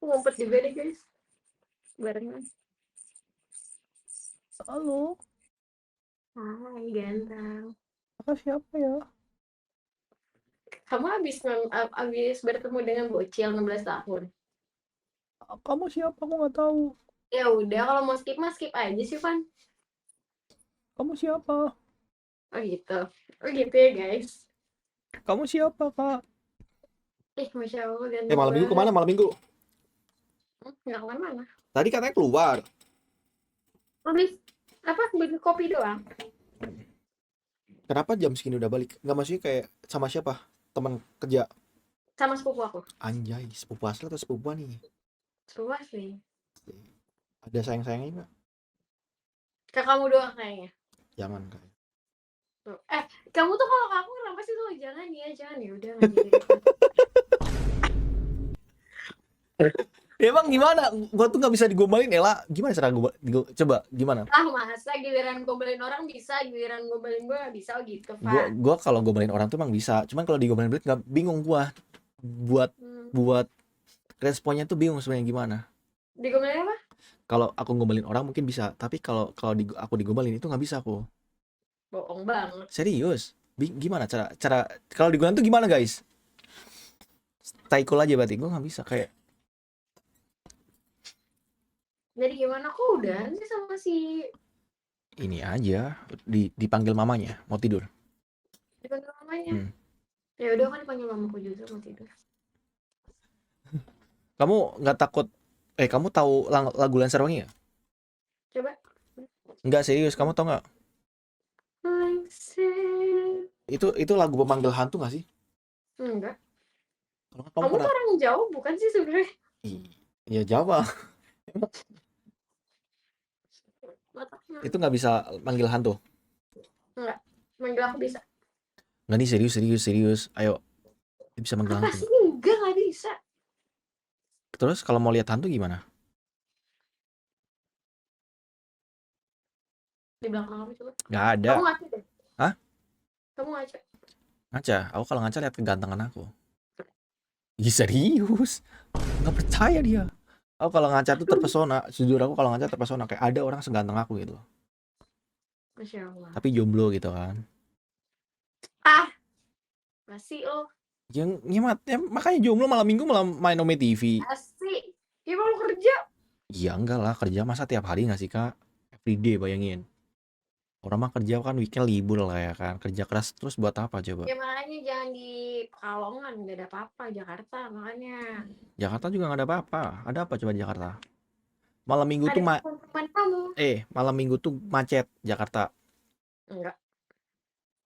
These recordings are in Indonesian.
ngumpet juga deh guys. Barengan. Halo. Hai ganteng. Kakak siapa ya? Kamu habis bertemu dengan bocil 16 tahun. Kamu siapa? Aku nggak tahu. Ya udah kalau mau skip mah skip aja sih Van. Kamu siapa? Oh gitu. Oh gitu ya guys. Kamu siapa, Kak? Masya Allah ganteng Malam minggu banget. kemana malam minggu? Nggak kemana-mana. Tadi katanya keluar. Habis apa bikin kopi doang. Kenapa jam segini udah balik? Nggak, maksudnya kayak sama siapa? Teman kerja? Sama sepupu aku. Anjay, sepupu asli atau sepupuan nih? Sepupu asli. Ada sayang-sayangnya nggak? Ke kamu doang kayaknya. Jangan kayak. Tuh. Kamu tuh kalau ke aku kenapa sih tuh? Jangan ya udah nggak jadi deh. Emang gimana? Gua tuh nggak bisa digombalin, Ella. Gimana cara coba gimana? Masa giliran gombalin orang bisa, giliran gombalin gue nggak bisa gitu, Pak. Gua kalau gombalin orang tuh emang bisa. Cuman kalau digombalin Belit nggak, bingung gua. Buat responnya tuh bingung sebenarnya gimana. Digombalin apa? Kalau aku gombalin orang mungkin bisa, tapi kalau aku digombalin itu nggak bisa aku. Bohong banget. Serius? Gimana cara kalau digombalin tuh gimana, guys? Stay cool aja berarti. Gua nggak bisa kayak. Jadi gimana? Kok udah sih sama si Ini aja dipanggil mamanya mau tidur. dipanggil mamanya? Ya udah kan dipanggil mamaku juga mau tidur. Kamu nggak takut? Kamu tahu lagu Lancer Wangi ya? Coba. Nggak, serius, kamu tahu nggak? Lancer. Itu lagu pemanggil hantu nggak sih? Enggak. Kamu tuh orang jauh bukan sih sebenarnya? Iya, Jawa. Itu nggak bisa manggil hantu? Enggak. Manggil aku bisa. Nggak nih, serius. Ayo, bisa manggil Apa hantu. sih? Enggak, nggak bisa. Terus kalau mau lihat hantu gimana? Di belakang kamu coba. Nggak ada. Kamu ngaca deh. Hah? Kamu ngaca. Ngaca? Aku kalau ngaca lihat kegantengan aku. Ih, serius? Nggak percaya dia. Aku kalau ngaca tuh terpesona. Jujur, aku kalau ngaca terpesona kayak ada orang seganteng aku gitu. Masya Allah. Tapi jomblo gitu kan. Masih lo. Yang nyemat ya, makanya jomblo malam minggu malah main Ome TV. Masih. Ya mau kerja. Iya, enggak lah, kerja masa tiap hari nggak sih, Kak? Everyday, bayangin. Orang mah kerja kan weekend libur lah ya kan. Kerja keras terus buat apa coba? Ya makanya jangan di Pekalongan, nggak ada apa-apa. Jakarta makanya. Jakarta juga nggak ada apa-apa. Ada apa coba di Jakarta? Malam minggu Ada tuh teman kamu. malam minggu tuh macet Jakarta. Enggak.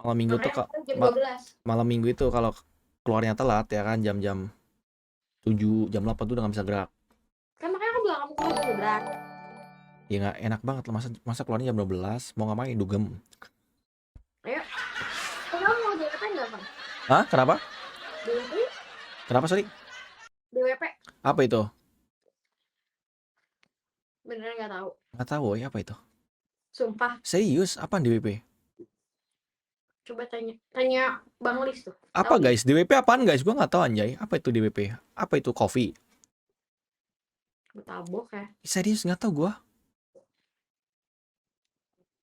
Malam minggu tuh Makanya jam 12. malam minggu itu kalau keluarnya telat ya kan, jam 7, jam 8 tuh udah nggak bisa gerak. Kan makanya aku bilang kamu keluar jam 12. Ya nggak enak banget lah, masa keluarnya jam 12, mau ngapain, dugem. Ayo. Kamu mau DWP nggak, Bang? Hah? Kenapa? DWP? Kenapa, sorry? DWP? Apa itu? Beneran nggak tahu. Nggak tahu ya, apa itu? Sumpah. Serius, apaan DWP? Coba tanya Bang Lis tuh. Apa Tahu guys? DWP apaan guys? Gua nggak tahu anjay. Apa itu DWP? Apa itu coffee? Tabok ya. Serius nggak tahu gua.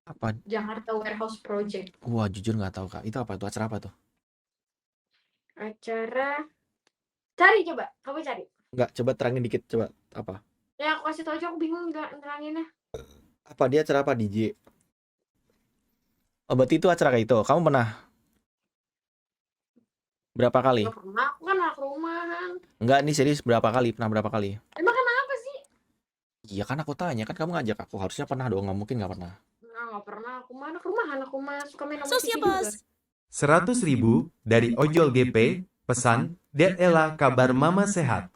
Apa? Jakarta Warehouse Project. Wah, jujur nggak tahu, Kak. Itu apa tuh? Acara apa tuh? Acara. Cari coba. Kamu cari. Nggak, coba terangin dikit, coba. Apa? Ya aku kasih tau aja, aku bingung nggak neranginnya. Apa dia acara apa, DJ? Oh, berarti itu acara kayak itu. Kamu pernah? Berapa kali? Nggak pernah. Aku kan anak rumahan. Enggak, nih serius, berapa kali? Pernah berapa kali? Emang kenapa sih? Iya kan aku tanya, kan kamu ngajak aku. Harusnya pernah dong, nggak mungkin nggak pernah. Nggak pernah. Aku mah anak rumahan. Aku mah suka main sama Sos ya, TV juga. Bos. 100.000 dari Ojol GP, pesan, Det Ella kabar mama sehat.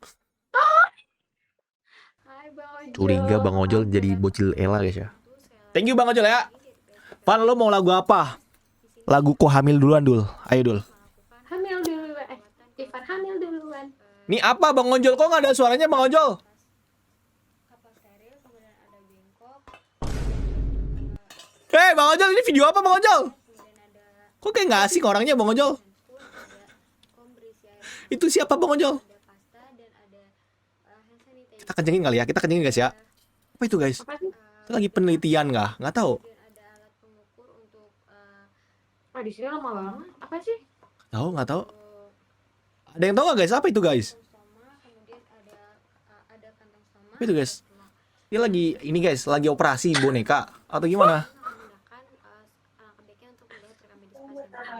Hai Bang Ojol. Curiga Bang Ojol jadi bocil Ella guys ya. Thank you Bang Ojol ya. Pan, lo mau lagu apa? Lagu Ko Hamil duluan, Dul. Ayo, Dul. Hamil duluan. Ivan hamil duluan. Nih apa Bang Ojol? Kok nggak ada suaranya Bang Ojol? Bang Ojol, ini video apa Bang Ojol? Kok kayak nggak asing orangnya Bang Ojol? Itu siapa Bang Ojol? Kita kencengin kali ya. Kita kencengin guys ya. Apa itu guys? Apa sih? Itu lagi penelitian nggak? Nggak tahu. Oh, di sini lama banget. Apa sih? Tahu nggak tahu? Ada yang tahu nggak guys? Apa itu guys? Apa itu guys? Dia lagi ini guys, lagi operasi boneka atau gimana?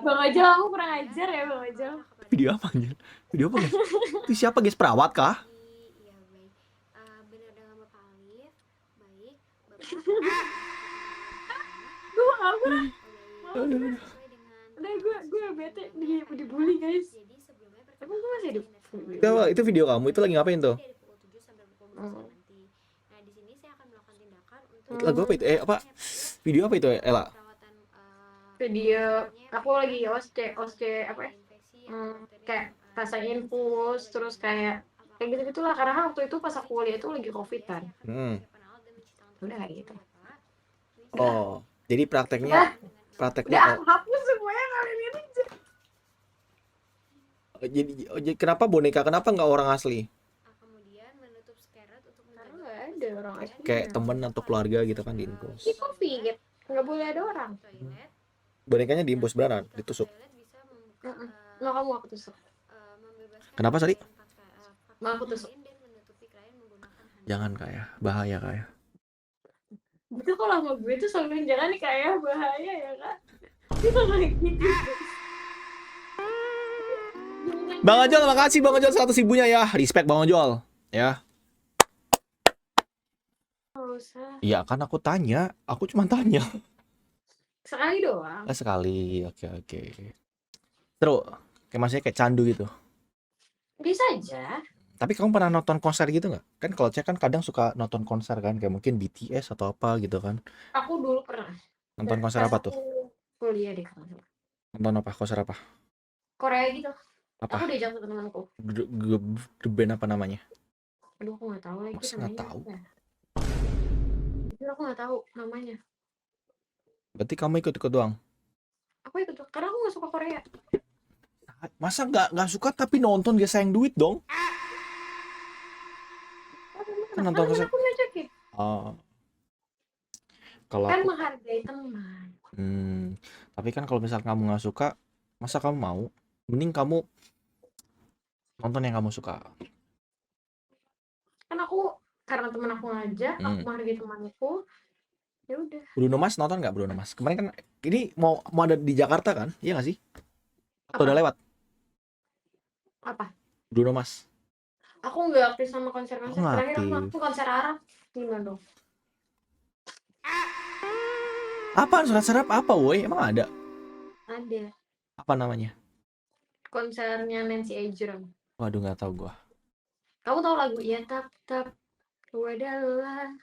Bang Ojol, aku kurang ajar ya Bang Ojol. Video apa anjir? Video apa guys? Itu siapa guys? Perawat kah? Gue aku udah gue bete dibully guys. Emang gue masih hidup? Itu video kamu itu lagi ngapain tuh? Itu lagu apa itu? Apa? Video apa itu Ella? Video aku lagi osce apa ya? Kayak rasa infus terus kayak gitu lah karena waktu itu pas aku kuliah itu lagi covid kan. Udah kayak gitu. Oh, jadi prakteknya Udah aku hapus semuanya kalian lihat aja. jadi kenapa boneka? Kenapa nggak orang asli? Karena nggak ada orang asli. Kayak temen atau keluarga gitu kan diimpus. Di covid nggak boleh ada orang. Bonekanya diimpus beneran, ditusuk. Nggak kamu aku tusuk. Kenapa tadi? Mau aku tusuk. Jangan kayak bahaya kayak. Itu kalau sama gue tuh selalu jangan nih kayak bahaya ya kan. Itu kayak gitu. Bang Ojol, makasih Bang Ojol 100.000-nya ya. Respect Bang Ojol. Ya. Nggak usah. Iya kan aku tanya, aku cuma tanya. Sekali doang. Sekali, oke. Terus, kayak maksudnya kayak candu gitu. Bisa aja. Tapi kamu pernah nonton konser gitu nggak? Kan kalau cek kan kadang suka nonton konser kan, kayak mungkin BTS atau apa gitu kan. Aku dulu pernah. Nonton konser apa tuh? Aku kuliah deh kan. Nonton apa? Konser apa? Korea gitu. Apa? Aku diajak sama temanku. The band apa namanya? Aduh aku nggak tahu lagi Masa nggak namanya. tahu? Apa. Itu aku nggak tahu namanya. Berarti kamu ikut-ikut doang? Aku ikut karena aku nggak suka Korea. Masa nggak suka tapi nonton gak sayang duit dong? Kan nonton konser. Aku ngajakin. Oh. Kalau Kan aku, menghargai teman. tapi kan kalau misal kamu nggak suka, masa kamu mau? Mending kamu nonton yang kamu suka. Kan aku karena teman aku ngajak, aku menghargai temanku. Ya udah. Bruno Mars nonton nggak Bruno Mars? Kemarin kan ini mau ada di Jakarta kan? Iya nggak sih? Atau udah lewat? Apa? Bruno Mars. Aku nggak aktif sama konser-konser. Aku nggak Terakhir aku aktif. aktif konser Arab. Gimana dong? Apa surat serap apa woi? Emang ada? Ada. Apa namanya? Konsernya Nancy Ajram. Waduh nggak tahu gua. Kamu tahu lagu Ya Tap Wadalah?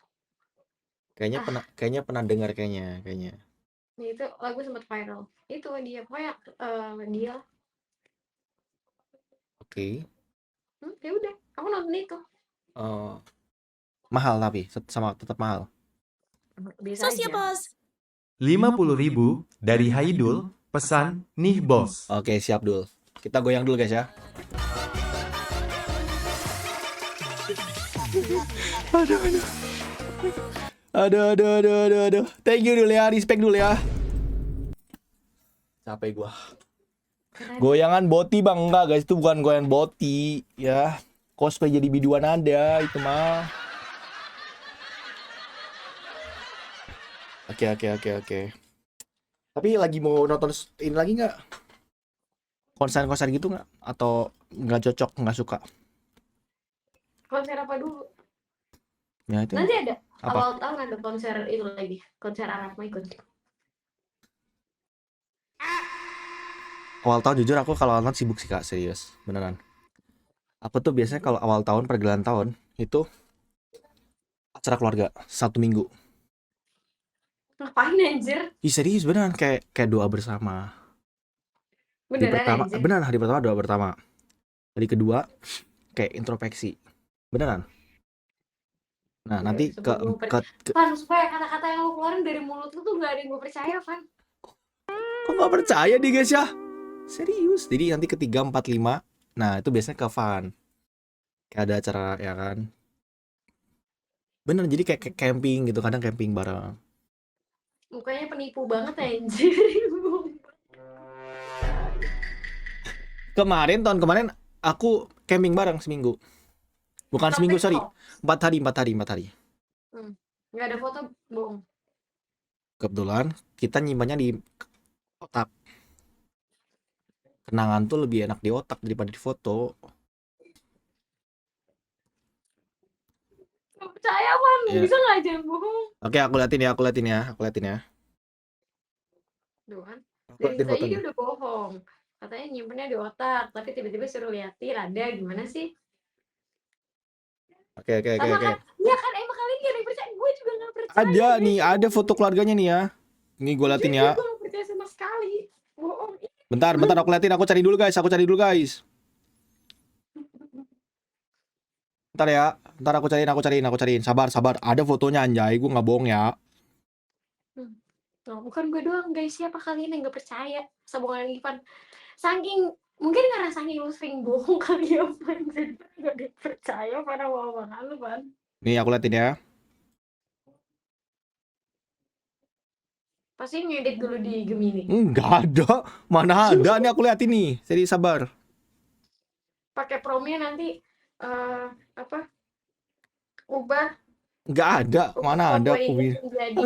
Kayaknya pernah dengar kayaknya. Itu lagu sempat viral. Itu dia pokoknya dia. Oke. Ya udah, aku nonton itu. Mahal tapi tetap mahal. Bisa aja. 50.000 dari Haidul, pesan, nih bos. Oke, siap dul. Kita goyang dulu guys ya. Aduh. Thank you dulu ya, respect dulu ya. Capek gua. Goyangan boti bang, enggak guys, itu bukan goyangan boti ya. Cosplay jadi biduan ada itu mah. Oke. Tapi lagi mau nonton ini lagi nggak? Konser-konser gitu nggak? Atau nggak cocok, nggak suka? Konser apa dulu? Ya itu. Nanti ada. Apa? Awal tahun ada konser itu lagi. Konser Arab mau ikut. Awal tahun jujur aku kalau awal tahun sibuk sih kak, serius, beneran. Aku tuh biasanya kalau awal tahun pergelangan tahun itu acara keluarga 1 minggu. Ngapain anjir? Ih serius beneran kayak doa bersama. Beneran anjir? Beneran hari pertama doa pertama. Hari kedua kayak introspeksi. Beneran. Nah, nanti Fan, supaya kata-kata yang lu keluarin dari mulut lu tuh gak ada yang gue percaya, Fan. kok nggak percaya nih guys ya? Serius. Jadi nanti ketiga, 4, 5. Nah, itu biasanya ke Fan. Kayak ada acara ya kan. Bener, jadi kayak camping gitu, kadang camping bareng. Mukanya penipu banget anjir. Tahun kemarin aku camping bareng seminggu. Bukan seminggu, Sampai sorry. kok. 4 hari. Nggak ada foto, bohong. Kebetulan kita nyimpannya di otak. Kenangan tuh lebih enak di otak daripada di foto. Nggak percaya, Man. Iya. Bisa nggak jangan bohong? Oke, aku liatin ya. Tuh kan. Aku Dari liatin situ aja dia fotonya. udah bohong. Katanya nyimpennya di otak, tapi tiba-tiba suruh liatin ada gimana sih? Oke. Sama kan? Ya kan emang kalian gak ada yang percaya. Gue juga gak percaya. Ada guys. nih, ada foto keluarganya nih ya. Nih gue liatin ya. Gue gak percaya sama sekali. Bohong. Bentar, aku liatin, aku cari dulu guys. Bentar ya. Bentar aku cariin. Sabar. Ada fotonya anjay, gue nggak bohong ya. Oh, bukan gue doang guys, siapa kalian yang gak percaya sama omongan Ivan? Saking mungkin karena saking lu sering bohong kali ya, Van. Jadi gak ada yang percaya pada omongan lu, Van. Nih aku liatin ya. Pasti ngedit dulu di Gemini. Enggak ada. Mana ada? Nih aku liatin nih. Jadi sabar. Pakai promnya nanti apa? Ubah. Enggak ada. Mana ada aku ini ini. menjadi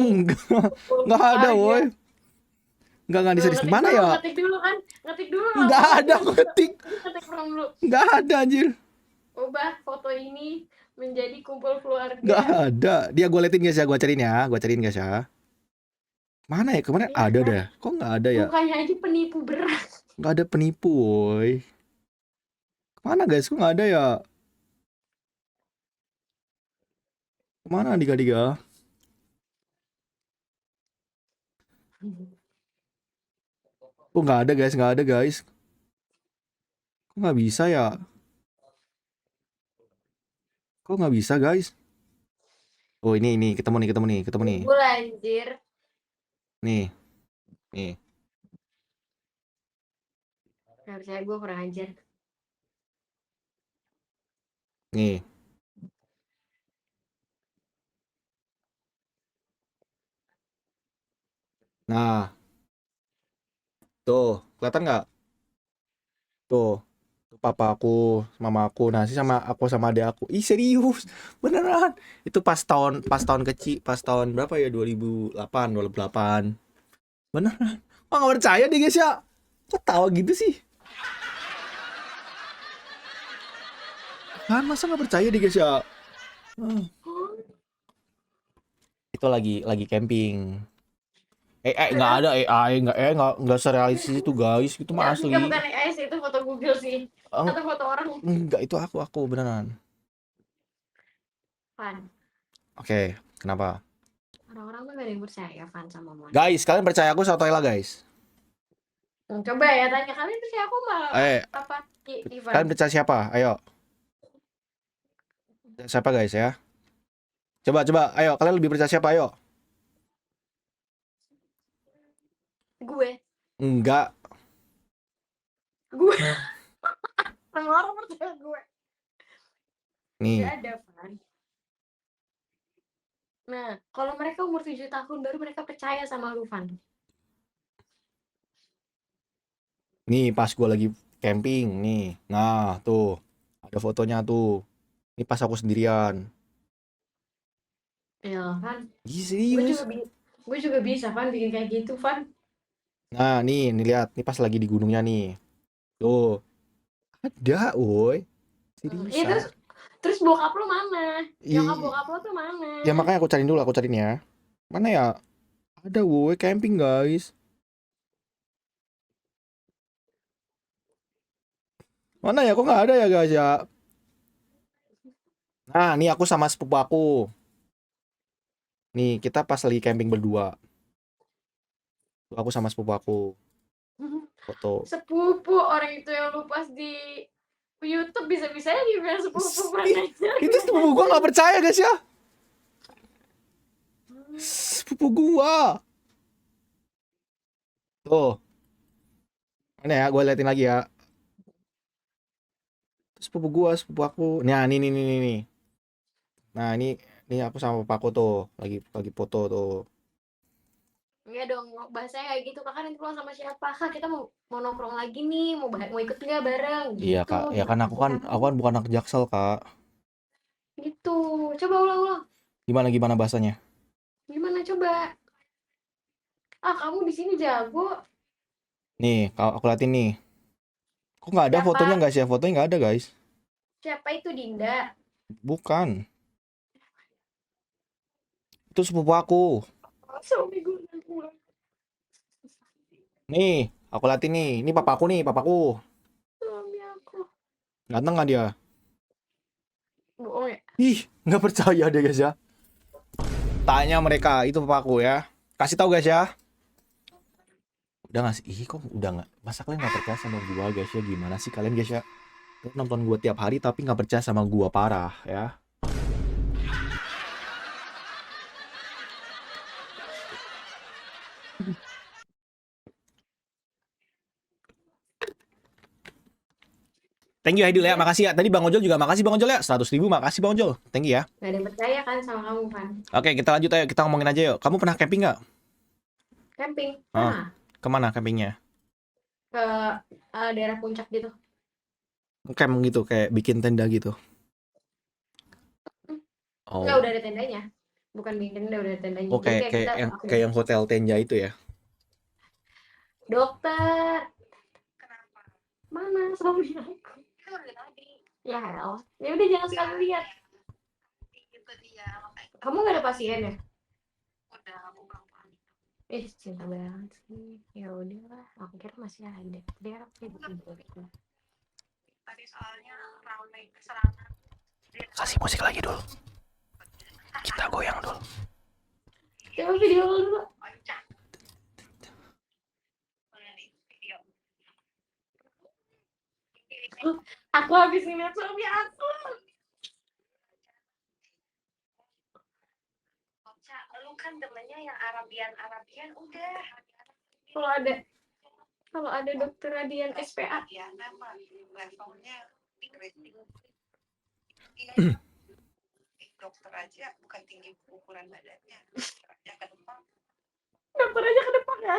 Enggak ada, woi. Enggak di serius. Mana ya? Ngetik dulu kan? Ngetik dulu. Enggak ada aku ketik. Ngetik prom dulu. Enggak ada anjir. Ubah foto ini menjadi kumpul keluarga. Enggak ada. Dia gue liatin guys ya, gue cariin guys ya. Mana ya? Kemarin ada deh. Kok enggak ada ya? Mukanya aja penipu berat. Enggak ada penipu, woi. Mana guys? Kok enggak ada ya? Kemana Diga? Oh nggak ada guys. Kok nggak bisa ya? Kok nggak bisa guys? Oh ini ketemu nih. Gue anjir. Nih. Gak percaya, gue kurang ajar. Nih. Nah. Tuh, kelihatan nggak? Tuh papa aku, mama aku, nasi sama aku sama adik aku. Ih serius, beneran. Itu pas tahun kecil, pas tahun berapa ya? 2008. Beneran. Oh nggak percaya deh guys ya. Kok tahu gitu sih? Kan masa nggak percaya deh guys ya? Itu lagi camping. Nggak ada AI, nggak serealistis itu guys, itu mah asli. Bukan AI sih, itu foto Google sih. Atau foto orang. Enggak, itu aku beneran. Van. Oke, kenapa? Orang-orang tuh gak ada yang percaya Van sama Mon. Guys, kalian percaya aku Sotoila guys? Coba ya tanya kalian percaya aku malah apa? Ivan. Kalian percaya siapa? Ayo. Siapa guys ya? Coba, ayo kalian lebih percaya siapa? Ayo. Gue. Enggak. Gue. Orang percaya gue. Nih. Gak ada, Van. Nah, kalau mereka umur 7 tahun baru mereka percaya sama lu, Van. Nih, pas gue lagi camping nih. Nah, tuh. Ada fotonya tuh. Ini pas aku sendirian. Ya, Van. Serius? Gue juga bisa, Van, bikin kayak gitu, Van. Nah, nih lihat. Ini pas lagi di gunungnya nih. Tuh. Ada, woi. Serius. Ya, terus bokap lu mana? Bokap lu tuh mana? Ya makanya aku cariin ya. Mana ya? Ada, woi, camping, guys. Mana ya? Kok nggak ada ya, guys ya? Nah, nih aku sama sepupu aku. Nih, kita pas lagi camping berdua. Aku sama sepupu aku. Foto. Sepupu orang itu yang lu pas di YouTube bisa-bisanya dibilang sepupu aja. Itu sepupu gua nggak percaya guys ya. Sepupu gua. Tuh. Ini ya, gua liatin lagi ya. Sepupu aku. Nah, nih. Nah, ini Nih aku sama papaku tuh lagi foto tuh. Iya dong, bahasanya kayak gitu. Kakak nanti pulang sama siapa? Kak, kita mau nongkrong lagi nih, mau ikut nggak bareng? Iya Gitu, kak, ya kan gimana sih Kak? aku kan bukan anak Jaksel kak. Gitu, coba ulang-ulang. Gimana bahasanya? Gimana coba? Ah, kamu di sini jago. Nih, kalau aku liatin nih. Kok nggak ada fotonya, Siapa? guys ya? Fotonya nggak ada guys. Siapa itu Dinda? Bukan. Itu sepupu aku. Suami gue udah pulang. Nih, aku liatin nih. Ini papaku nih, papaku. Suami aku. Ganteng nggak dia? Bohong ya? Ih, nggak percaya deh guys ya. Tanya mereka, itu papaku ya. Kasih tahu guys ya. Udah nggak sih? Ih, kok udah nggak? Masa kalian nggak percaya sama gua guys ya? Gimana sih kalian guys ya? Kalian nonton gua tiap hari tapi nggak percaya sama gua, parah ya. Thank you Aidil ya, makasih ya. Tadi Bang Ojol juga makasih Bang Ojol ya. 100.000 makasih Bang Ojol. Thank you ya. Gak ada yang percaya kan sama kamu kan? Oke, kita lanjut ayo. Kita ngomongin aja yuk. Kamu pernah camping nggak? Camping. Oh. Nah, Kemana campingnya? ke daerah puncak gitu. Camp gitu, kayak bikin tenda gitu. Oh. Enggak, udah ada tendanya. Bukan bikin tenda, udah ada tendanya. Oh, Jadi kayak yang hotel tenda itu ya. Dokter. Kenapa? Mana suami aku? Itu udah tadi. Ya elah. Ya udah jangan sekali lihat. Itu dia. Kamu gak ada pasien ya? Udah, aku belum. Cinta banget sih. Ya udahlah, aku kira masih ada. Dia gitu. Tadi soalnya ramai keserangan. Kasih musik lagi dulu. Kita goyang dulu. Coba video dulu. Aku habis ngeliat suami aku. Lu kan temennya yang Arabian udah. Kalau ada dokter Radian SPA ya nama levelnya tinggi. Dokter aja bukan tinggi ukuran badannya. Dokter aja ke depan ya.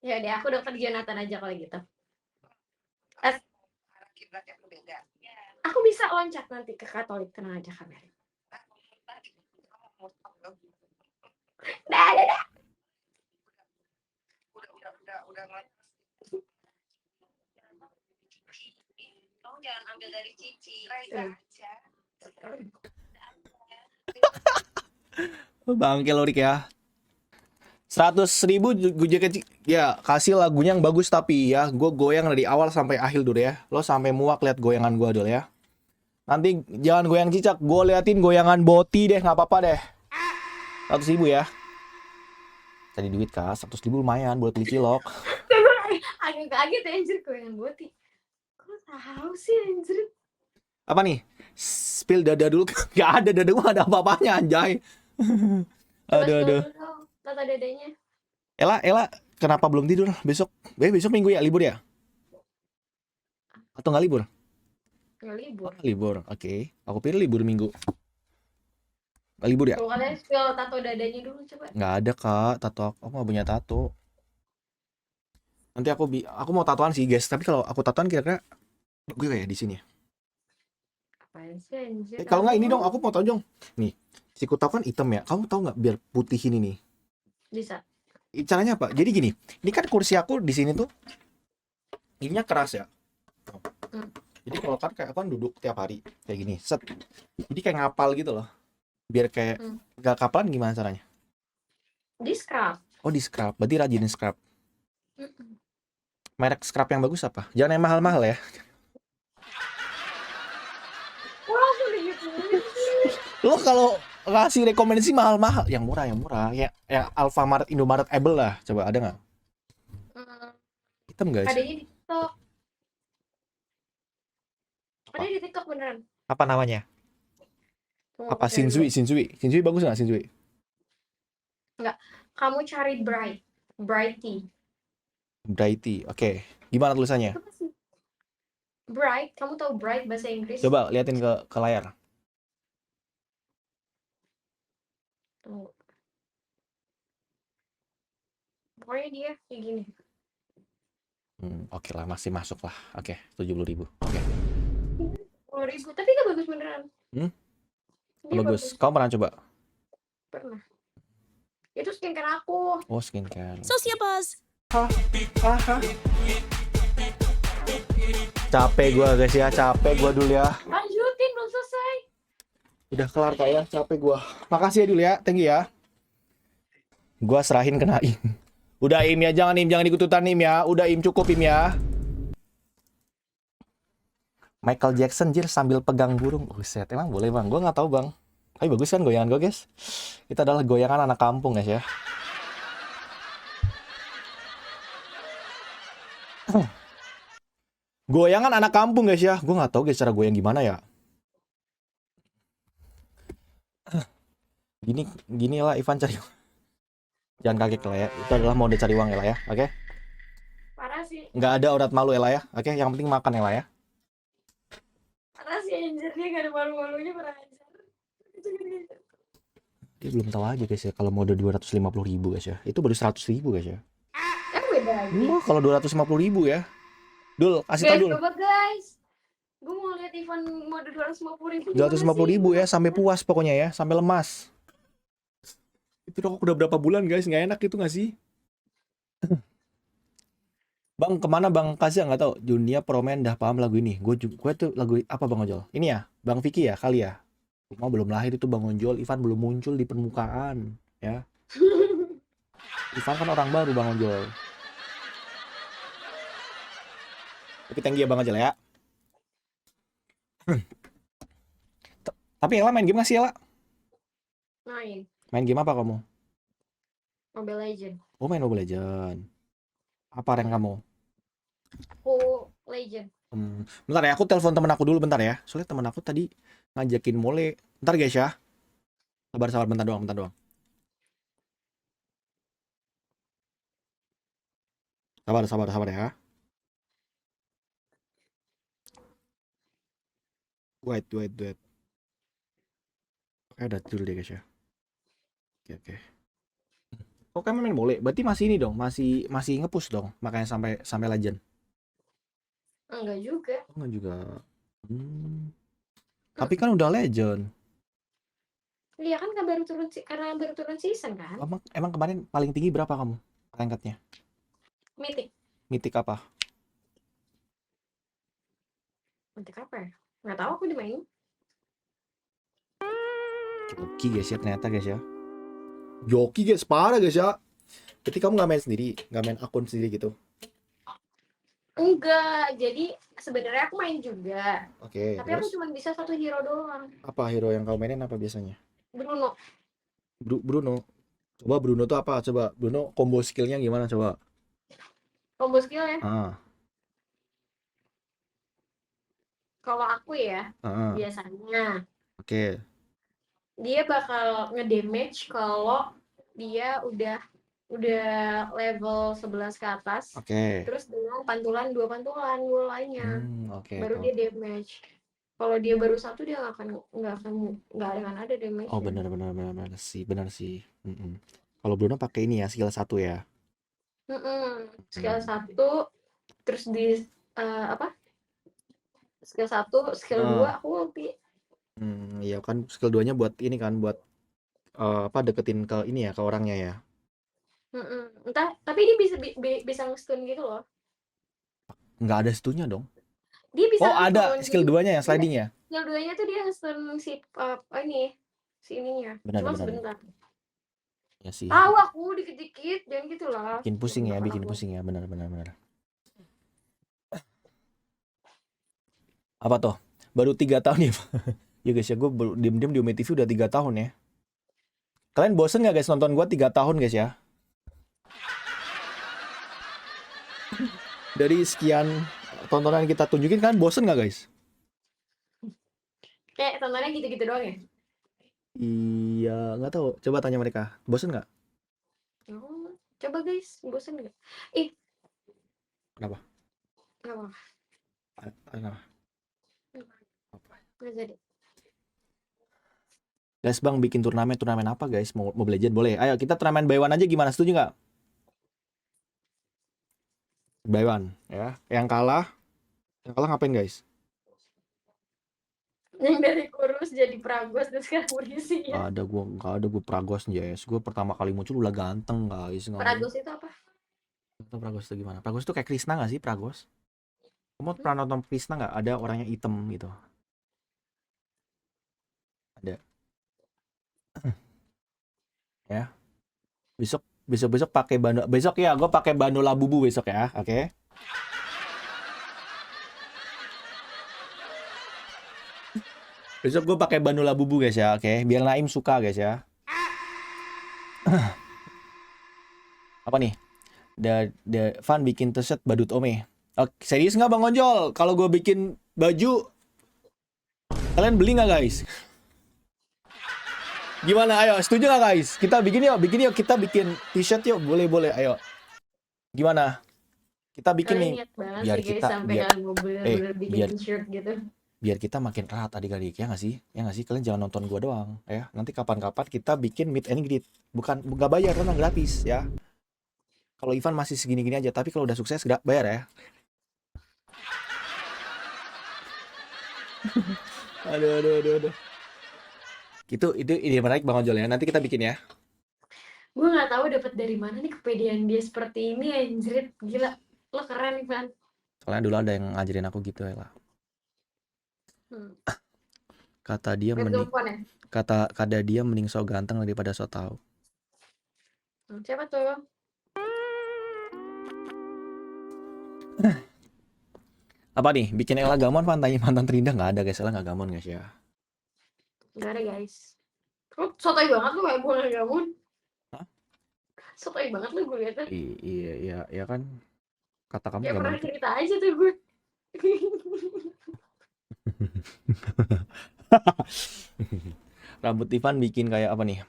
Ya deh, aku dokter Jonathan aja kalau gitu. Kiblatnya berbeda. Aku bisa loncat nanti ke Katolik, tenang aja kabar. Dah. Udah Tolong jangan ambil dari Cici. Bangke Lorik ya. 100.000 gue kecil ya, kasih lagunya yang bagus tapi ya gue goyang dari awal sampai akhir dulu ya. Lo sampai muak lihat goyangan gue dulu ya. Nanti jangan goyang cicak, gue liatin goyangan boti deh, nggak apa-apa deh. 100.000 ya. Tadi duit kak, 100.000 lumayan buat beli cilok. Agak kaget anjir goyangan boti. Kok tahu sih anjir? Apa nih? Spill dada dulu. Gak ada dada gue, gak ada apa-apanya anjay. Aduh. Tata dadanya. Ella, kenapa belum tidur? Besok minggu ya, libur ya? Atau nggak libur? Nggak libur. Oh, libur, oke. Aku pilih libur minggu. Nggak libur ya? Kalau kalian spill tato dadanya dulu coba. Nggak ada kak, tato aku nggak punya tato. Nanti aku mau tatoan sih guys, tapi kalau aku tatoan kira-kira gue kayak di sini ya. Apaan sih anjir? Kalau nggak ini dong, aku mau tahu dong. Nih, siku tahu kan hitam ya. Kamu tahu nggak biar putih ini nih? Bisa. Caranya apa? Jadi gini, ini kan kursi aku di sini tuh, ininya keras ya. Jadi kalau kan kayak aku kan duduk tiap hari kayak gini, set. Jadi kayak ngapal gitu loh. Biar kayak gak kapalan gimana caranya? Di scrub. Oh di scrub, berarti rajin scrub. Merek scrub yang bagus apa? Jangan yang mahal-mahal ya. Wah, sudah gitu. Lo kalau ngasih rekomendasi mahal-mahal, yang murah, ya Alfamart, Indomaret, Able lah. Coba ada nggak? Hitam guys. Adanya di TikTok. Ada di TikTok beneran. Apa namanya? Apa Shinzui bagus nggak Shinzui? Enggak. Kamu cari Brighty. Oke. Gimana tulisannya? Bright, kamu tahu Bright bahasa Inggris? Coba liatin ke layar. Tunggu. Pokoknya dia kayak gini. Oke lah, masih masuk lah. Oke, 70.000. Oke. 10.000, tapi nggak bagus beneran. Dia Bagus. Kamu pernah coba? Pernah. Itu skincare aku. Oh, skincare. Sociopause. Capek gua guys ya, capek gua dulu ya. Lanjutin, belum selesai. Udah kelar kak ya, capek gua. Makasih ya dulu ya, thank you ya. Gua serahin ke Naim. Udah Im ya, jangan ikutan Im ya. Udah Im, cukup Im ya. Michael Jackson jir sambil pegang burung. Buset, emang boleh bang? Gua nggak tahu bang. Tapi bagus kan goyangan gua guys. Itu adalah goyangan anak kampung guys ya. Goyangan anak kampung guys ya. Gua nggak tahu guys cara goyang gimana ya. Gini lah Ivan cari. Jangan kaget lah ya. Itu adalah mode cari uang ya lah ya. Oke? Parah sih. Nggak ada urat malu ya lah ya. Oke? Yang penting makan ya lah ya. Parah sih anjir, dia gak ada malu-malunya, pernah anjir. Dia belum tahu aja guys ya. Kalau mode 250.000 guys ya. Itu baru 100.000 guys ya. Kan beda lagi. Wah, kalau 250.000 ya. Dul, kasih tau Guys, Dul. coba guys. Gue mau lihat Ivan mode 250.000. 250.000 ya. Sampai puas pokoknya ya. Sampai lemas. Itu rokok udah berapa bulan guys. Nggak enak itu nggak sih? Bang, kemana Bang Kaza nggak tahu. Dunia Promen dah paham lagu ini. Gue tuh lagu apa Bang Ojol? Ini ya, Bang Vicky ya kali ya. Cuma belum lahir itu Bang Ojol. Ivan belum muncul di permukaan, ya. Ivan kan orang baru Bang Ojol. Tapi thank you ya Bang Ojol ya. Tapi Ella main game nggak sih Ella? Main Main game apa kamu? Mobile Legend. Oh main Mobile Legend. Apa rank kamu? Aku Legend. Bentar ya, aku telepon temen aku dulu bentar ya. Soalnya temen aku tadi ngajakin mole. Bentar guys ya. Sabar bentar doang. Sabar ya. Wait. Oke, udah tidur deh guys ya. Oke. Kok kamu main mole? Berarti masih ini dong, masih nge-push dong. Makanya sampai legend. Enggak juga. Enggak juga. Tapi kan udah legend. Iya kan baru turun karena baru turun season kan. Emang kemarin paling tinggi berapa kamu rangkatnya? Mythic apa? Mythic apa ya? Nggak tahu, aku dimainin. Joki guys ya ternyata guys ya. Joki guys, parah guys ya. Berarti kamu nggak main sendiri, nggak main akun sendiri gitu? Enggak, jadi sebenarnya aku main juga. Oke. Tapi Terus? aku cuma bisa satu hero doang. Apa hero yang kamu mainin apa biasanya? Bruno. Bruno. Coba Bruno tuh apa? Coba Bruno combo skillnya gimana coba? Combo skill ya. Kalau aku ya, biasanya. Oke. Dia bakal ngedamage kalau dia udah level 11 ke atas. Oke. Terus dengan dua pantulan lainnya. Oke. Baru dia damage. Kalau dia baru satu dia nggak akan ada damage. Oh benar sih. Kalau Bruno pakai ini ya skill 1 ya. Skill 1 terus di skill 1, skill 2 aku ulti. Iya kan skill 2-nya buat ini kan buat deketin ke ini ya ke orangnya ya. Entah, tapi dia bisa nge-stun gitu loh. Nggak ada stunnya dong. Dia bisa ada skill 2-nya ya sliding ya. Skill 2-nya tuh dia nge-stun si ininya. Cuma sebentar. Ya sih. Tahu aku dikit-dikit jangan gitu lah. Bikin pusing ya benar. Apa tuh? Baru 3 tahun ya. Ya guys ya, gue diem-diem di Umi TV udah 3 tahun ya. Kalian bosen gak guys nonton gue 3 tahun guys ya? Dari sekian tontonan kita tunjukin kan bosen gak guys? Kayak tontonnya gitu-gitu doang ya? Iya, nggak tahu. Coba tanya mereka, bosen nggak? Coba guys, bosen nggak? Kenapa? Kenapa? Kenapa? Nggak jadi. Guys, Bang bikin turnamen apa guys? Mau Mobile Legends boleh. Ayo kita turnamen by one aja gimana? Setuju nggak? By one ya. Yang kalah ngapain guys? Yang dari kurus jadi pragos dan sekarang berisi ya. Nggak ada gue Pragos Jess. Gue pertama kali muncul udah ganteng guys. Pragos itu apa? Itu Pragos itu gimana? Pragos itu kayak Krishna nggak sih Pragos? Kamu pernah nonton Krishna nggak? Ada orangnya hitam gitu. Ada. Ya. Besok pakai bando. Besok ya, gue pakai bando labubu besok ya. Oke. Besok gue pakai bando labubu guys ya. Oke. Biar Naim suka guys ya. Apa nih? The Fun bikin t-shirt badut Ome. Oke, serius nggak Bang Onjol? Kalau gue bikin baju, kalian beli nggak guys? Gimana? Ayo, setuju nggak guys? Kita bikin yuk. Kita bikin t-shirt yuk. Boleh. Ayo. Gimana? Kita bikin Kalian nih. niat banget Biar sih guys, kita sampai kalian mau bener-bener bikin biar t-shirt gitu. biar kita makin erat adik-adik ya nggak sih? Ya nggak sih? Kalian jangan nonton gua doang ya. Nanti kapan-kapan kita bikin meet and greet. Nggak bayar, kan gratis ya. Kalau Ivan masih segini-gini aja, tapi kalau udah sukses nggak bayar ya. Aduh. Itu ide menarik Bang Ojol ya. Nanti kita bikin ya. Gue nggak tahu dapat dari mana nih kepedean dia seperti ini, anjrit. Gila, lo keren Ivan. Soalnya dulu ada yang ngajarin aku gitu ya lah. Kata dia mending kata dia mending so ganteng daripada so tahu. Siapa tuh? Apa nih? Bikin Ella gamon mantan terindah nggak ada guys. Ella nggak gamon guys ya. Nggak ada guys. Lu sotoy banget lu kayak gue nggak gamon. Hah? Sotoy banget lu gue liatnya. Iya kan. Kata kamu Ya gamon. pernah cerita aja tuh gue. Rambut Ivan bikin kayak apa nih?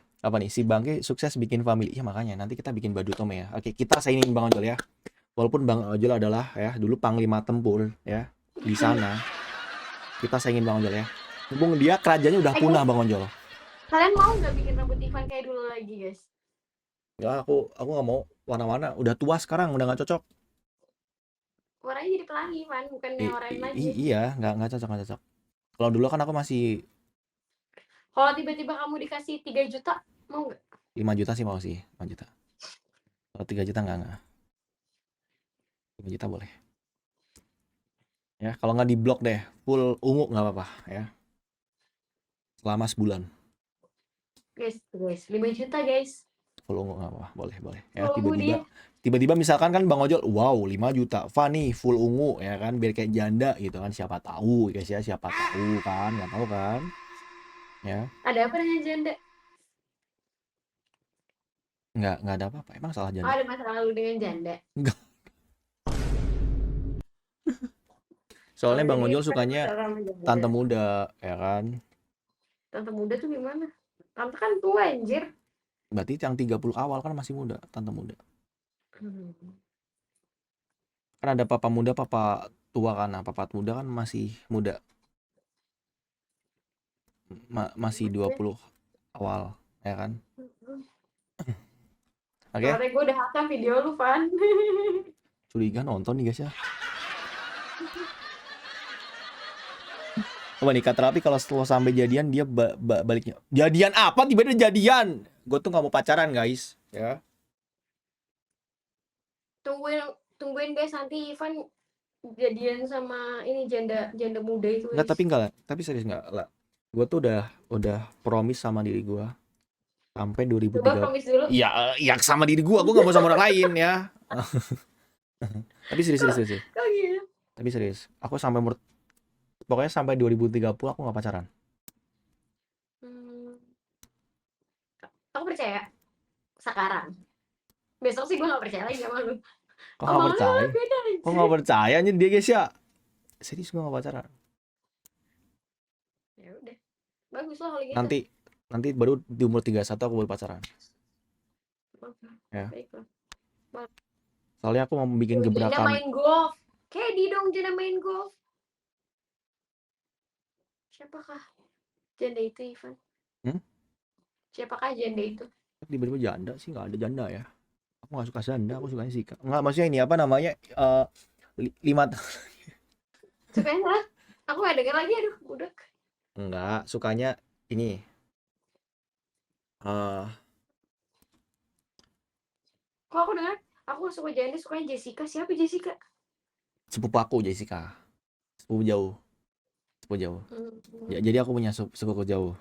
Si Bangke sukses bikin family. Ya makanya nanti kita bikin badut Tome ya. Oke, kita saingin Bang Ojol ya. Walaupun Bang Ojol adalah ya dulu panglima tempur ya di sana. Kita saingin Bang Ojol ya. Mumpung dia kerajaannya udah punah Bang Ojol. Kalian mau nggak bikin rambut Ivan kayak dulu lagi guys? Ya aku nggak mau warna-warna. Udah tua sekarang, udah nggak cocok. Warnanya jadi pelangi Ivan, bukan yang warnain lagi. Iya, nggak cocok. Kalau dulu kan aku masih. Kalau tiba-tiba kamu dikasih 3 juta, mau nggak? 5 juta sih mau sih, 5 juta. Kalau 3 juta nggak. 5 juta boleh. Ya, kalau nggak di blok deh, full ungu nggak apa-apa ya. Selama sebulan. Guys, 5 juta guys. Full ungu nggak apa-apa, boleh. Ya, Full ungu tiba-tiba misalkan kan Bang Ojol, wow 5 juta, Fanny full ungu ya kan, biar kayak janda gitu kan, siapa tahu guys ya, siapa tahu kan, nggak tahu kan. Ya. Ada apa dengan janda? Nggak ada apa-apa, emang salah janda. Ada masalah lalu dengan janda? Enggak. Soalnya Bang Ojol sukanya tante muda, ya kan? Tante muda tuh gimana? Tante kan tua anjir. Berarti yang 30 awal kan masih muda, tante muda. Kan ada papa muda, papa tua kan. Nah, papa muda kan masih muda. Masih 20 awal, ya kan? Oke. Soalnya gue udah hafal video lu, Van. Curiga nonton nih guys ya. Coba nih, kata Rapi kalau setelah sampai jadian dia baliknya. Jadian apa? Tiba-tiba jadian. Gue tuh nggak mau pacaran guys, ya. Tungguin guys, nanti Ivan jadian sama ini janda muda itu. Enggak, tapi serius nggak lah. Gue tuh udah promise sama diri gue sampai 2030. Coba promise dulu. Iya, sama diri gue nggak mau sama orang lain ya. Tapi serius. Kok gitu? Tapi serius, aku pokoknya sampai 2030 aku nggak pacaran. Aku percaya sekarang. Besok sih gue nggak percaya lagi sama lu. Kok nggak percaya? Kok nggak percaya nih dia guys ya? Serius gue nggak pacaran. Ya udah, bagus lah kalau gitu. Nanti baru di umur 31 aku baru pacaran. Ya. Baiklah. Soalnya aku mau bikin gebrakan. Janda main golf. Kedi dong janda main golf. Siapakah janda itu, Ivan? Siapakah janda itu? Tiba-tiba janda sih, nggak ada janda ya. Aku nggak suka janda, aku sukanya Zika. Nggak, maksudnya ini apa namanya? 5 Sukanya salah. Aku gak denger lagi, aduh, budak. enggak, sukanya ini. eh Kok aku dengar, aku gak suka janda, sukanya Jessica. Siapa Jessica? sepupu aku Jessica. Sepupu jauh, sepupu jauh. Hmm, Jadi aku punya sepupu jauh.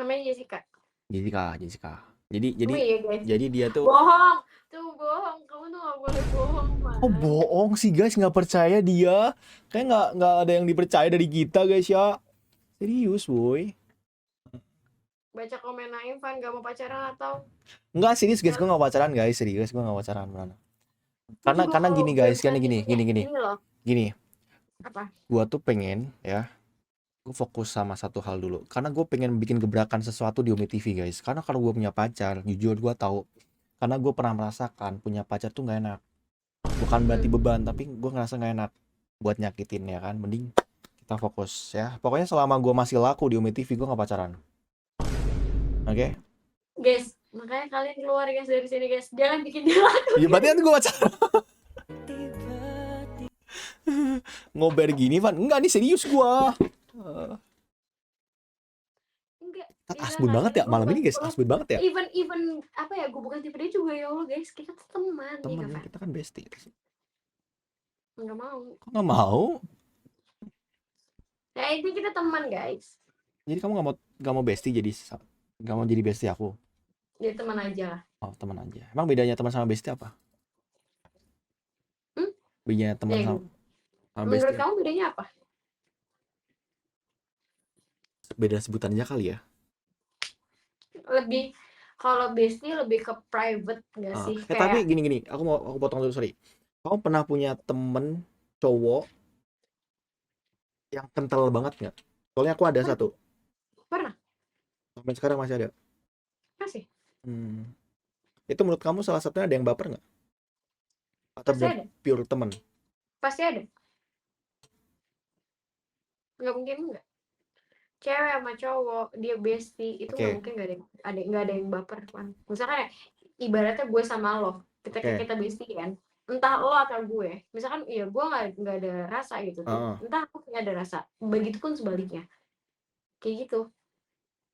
namanya Jessica. Jessica. Jadi Oh iya guys. jadi dia tuh Bohong. Tuh bohong. Kamu tuh gak boleh bohong, oh man. bohong sih guys, nggak percaya dia. Kayak nggak ada yang dipercaya dari kita guys ya. Serius boy. Baca komen Naifan gak mau pacaran atau Nggak serius guys, gue nggak pacaran guys, serius gue nggak pacaran beneran. Karena gini bohong. guys, Belum gini ini loh. gini. Apa? Gua tuh pengen ya, gue fokus sama satu hal dulu. Karena gue pengen bikin gebrakan sesuatu di Umi TV guys. Karena kalau gue punya pacar, jujur gue tahu. Karena gue pernah merasakan punya pacar tuh nggak enak. Bukan berarti beban, tapi gue ngerasa nggak enak buat nyakitin ya kan. Mending kita fokus ya. Pokoknya selama gue masih laku di Umi TV, gue nggak pacaran. Oke? Guys, makanya kalian keluar guys dari sini guys. Jangan bikin dia laku. Ya berarti kan gue pacaran. Ngober gini Van. Enggak nih serius gue. Enggak. Kita asbun banget ya malam ini guys. Asbun banget ya. Even apa ya, gue bukan tipe dia juga ya Allah guys. Kita tuh teman. Temen Ya, kan, kita kan bestie. Enggak mau. Kok nggak mau? Ya ini kita teman guys. Jadi kamu nggak mau bestie, jadi nggak mau jadi bestie aku? Jadi teman aja lah. Oh teman aja. Emang bedanya teman sama bestie apa? Bedanya teman Ya, sama menurut bestie? kamu bedanya apa? Beda sebutan aja kali ya. Lebih kalau bestie lebih ke private nggak sih? Tapi gini, aku potong dulu, sorry. Kamu pernah punya temen cowok yang kental banget nggak? Soalnya aku ada satu. Pernah. Sampai sekarang masih ada. Masih. Itu menurut kamu salah satunya ada yang baper nggak? Atau Pasti ada. pure temen? Pasti ada. Nggak mungkin enggak. Cewek sama cowok dia bestie itu nggak mungkin nggak ada yang baper kan. Misalkan ya, ibaratnya gue sama lo, kita bestie kan. Entah lo atau gue, misalkan iya gue nggak ada rasa gitu tuh, entah aku punya ada rasa, begitupun sebaliknya, kayak gitu,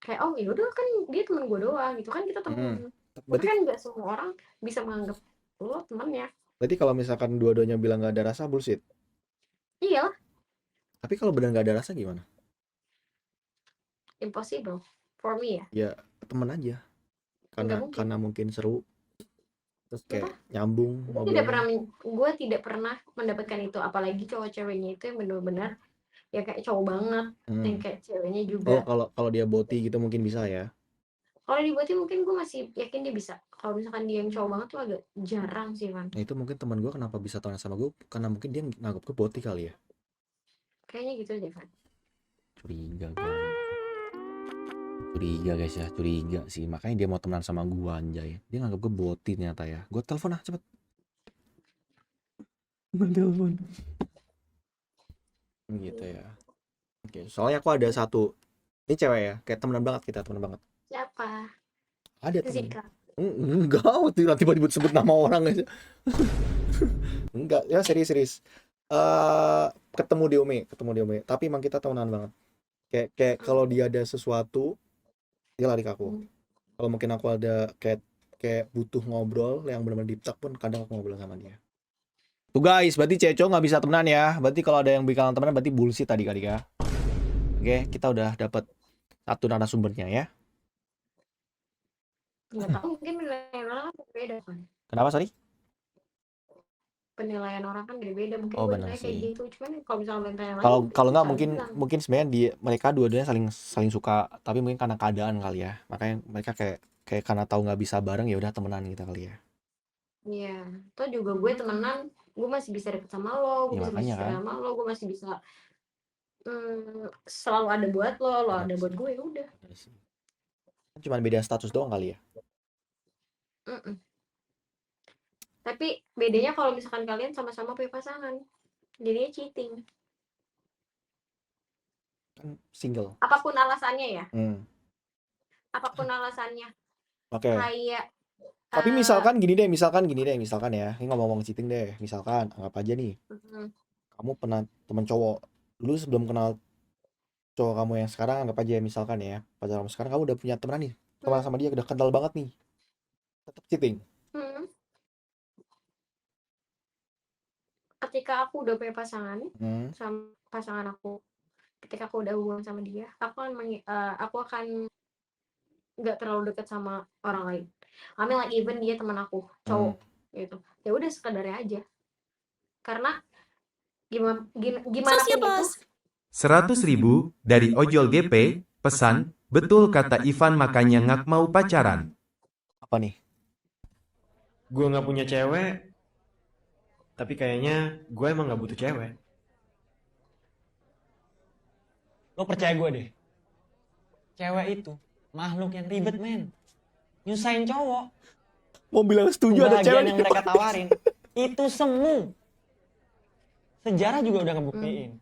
kayak oh ya udah kan dia teman gue doang gitu kan, kita teman. Tapi kan nggak semua orang bisa menganggap lo temannya. Berarti kalau misalkan dua-duanya bilang nggak ada rasa, bullshit. Iya. Tapi kalau benar nggak ada rasa gimana? Impossible for me ya. Ya teman aja. Karena mungkin seru. Terus kayak nyambung. Gue tidak pernah mendapatkan itu, apalagi cowok ceweknya itu yang benar-benar ya kayak cowok banget, yang kayak ceweknya juga. Oh kalau dia boti gitu mungkin bisa ya. Kalau dibuatin mungkin gue masih yakin dia bisa. Kalau misalkan dia yang cowok banget tuh agak jarang sih, Van. Nah itu mungkin teman gue kenapa bisa temenan sama gue, karena mungkin dia nganggap gue boti kali ya. Kayaknya gitu aja, Van. Curiga guys ya, curiga sih. Makanya dia mau temenan sama gue, anjay. Dia nganggap gue boti ternyata ya. Gue telepon cepet. Gue telepon. Gitu ya. Oke, soalnya aku ada satu. Ini cewek ya, kayak temenan banget kita, temenan banget. Siapa? Ada temen. Zika. Enggak, tiba-tiba sebut nama orang aja. Enggak, ya serius. Ketemu di Umi. Tapi emang kita temenan banget. Kayak kalau dia ada sesuatu, dia lari ke aku. Kalau mungkin aku ada kayak butuh ngobrol yang benar-benar deep talk pun, kadang aku ngobrol sama dia. Tuh guys, berarti Ceco nggak bisa temenan ya. Berarti kalau ada yang bilang temenan berarti bullshit tadi kali ya. Oke, kita udah dapat satu narasumbernya ya. Nggak tahu, mungkin penilaian orang kan beda kan. Kenapa, sorry? Penilaian orang kan beda-beda, mungkin Oh, gue benar kayak sih. gitu. Cuman kalau misalnya penilaian Kalau nggak mungkin sebenarnya mereka dua-duanya saling suka, tapi mungkin karena keadaan kali ya. Makanya mereka kayak karena tahu nggak bisa bareng ya udah temenan gitu kali ya. Iya, toh juga gue temenan, gue masih bisa deket sama lo, gue Ya, bisa sama lo, gue masih bisa selalu ada buat lo ada buat gue, ya udah. Cuman beda status doang kali ya. Tapi bedanya kalau misalkan kalian sama-sama punya pasangan, jadinya cheating. Kan single. Apapun alasannya ya. apapun alasannya. Oke. Kayak Tapi misalkan gini deh, misalkan ya, ini ngomong-ngomong cheating deh, misalkan anggap aja nih, kamu pernah temen cowok, lu sebelum kenal cowok kamu yang sekarang, anggap aja misalkan ya, pacar kamu sekarang, kamu udah punya temenan nih, teman sama dia, udah kental banget nih, tetap cheating. Ketika aku udah punya pasangan sama pasangan aku, ketika aku udah hubungan sama dia, aku akan nggak terlalu dekat sama orang lain. I mean like even dia teman aku cowok gitu, ya udah sekedarnya aja, karena gimana pun itu 100.000 dari Ojol GP, pesan, betul kata Ivan makanya ngak mau pacaran. Apa nih? Gue nggak punya cewek, tapi kayaknya gue emang nggak butuh cewek. Lo percaya gue deh, cewek itu makhluk yang ribet men, nyusahin cowok. Mau bilang setuju ada cewek yang mereka tawarin itu semu. Sejarah juga udah ngebuktiin,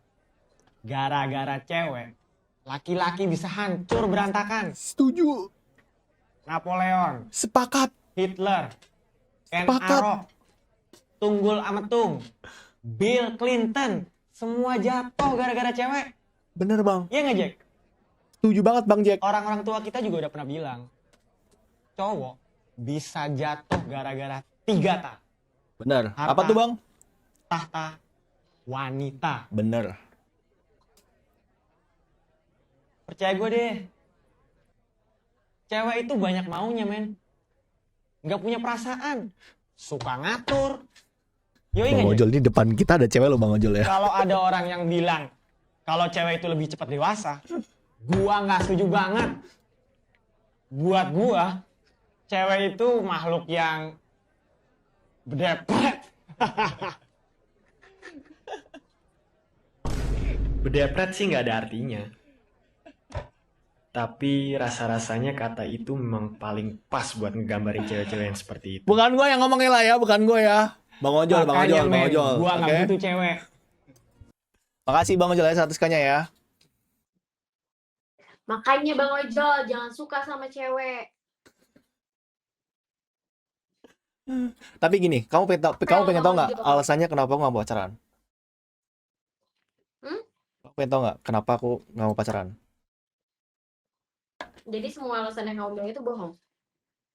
gara-gara cewek laki-laki bisa hancur berantakan. Setuju. Napoleon, Sepakat. Hitler, Ken Sepakat. Arok, Tunggul Ametung, Bill Clinton, semua jatuh gara-gara cewek. Bener bang. Iya nggak Jack? Setuju banget bang Jack. Orang-orang tua kita juga udah pernah bilang, cowok bisa jatuh gara-gara 3 tahta. Bener. Harta. Apa tuh bang? Tahta wanita. Bener. Percaya gue deh, cewek itu banyak maunya men, nggak punya perasaan, suka ngatur. Yoi Bang nggak Jack? Ojol ini depan kita ada cewek lo bang Ojol ya. Kalau ada orang yang bilang kalau cewek itu lebih cepat dewasa, gua nggak setuju banget. Buat gua, cewek itu makhluk yang bedepret. Bedepret sih nggak ada artinya. Tapi rasa-rasanya kata itu memang paling pas buat ngegambarin cewek-cewek yang seperti itu. Bukan gue yang ngomongin lah ya, bukan gue ya. Bang Ojol, Bang Ojol, Bang Ojol. Gua nggak Oke. butuh cewek. Makasih Bang Ojol ya 100-nya ya. makanya Bang Ojol jangan suka sama cewek. Tapi gini, kamu pengen tahu nggak alasannya kenapa aku nggak mau pacaran? Kamu pengen tahu nggak kenapa aku nggak mau pacaran? Jadi semua alasan yang kamu bilang itu bohong.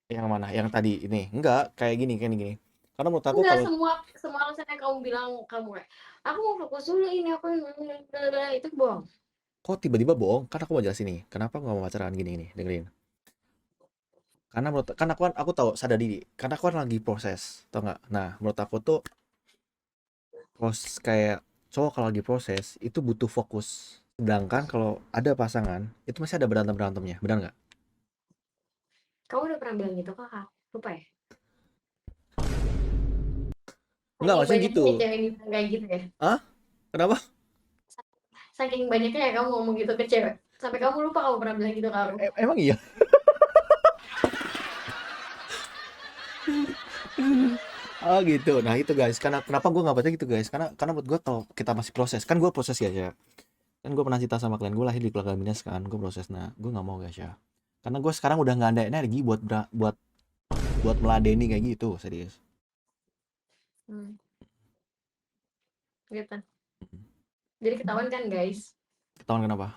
Yang mana? Yang tadi ini? Enggak, kayak gini. Karena menurut aku Enggak, kalau semua alasan yang kamu bilang, kamu kayak aku mau fokus dulu ini, aku itu bohong. kok tiba-tiba bohong? Kan aku mau jelasin nih. Kenapa aku nggak mau pacaran gini, dengerin. Karena aku tahu sadar diri. Karena aku kan lagi proses, tau nggak? Nah, menurut aku tuh kayak cowok kalau lagi proses itu butuh fokus. Sedangkan kalau ada pasangan itu masih ada berantemnya, benar nggak? Kamu udah pernah bilang gitu kakak? Lupa ya? Enggak, maksudnya gitu. Kayak gitu ya? Hah? Kenapa? Saking banyaknya ya kamu ngomong gitu ke cewek, sampai kamu lupa kamu pernah bilang gitu ke aku. Emang iya? Oh gitu. Nah itu guys, kenapa gue nggak baca gitu guys? Karena buat gue kalau kita masih proses, kan gue proses ya. Kan gue pernah cerita sama klien gue lahir di keluarga minus kan, gue proses. Nah gue nggak mau guys ya. Karena gue sekarang udah nggak ada energi buat meladeni kayak gitu, serius. Gitu. Jadi ketahuan kan guys? Ketahuan kenapa?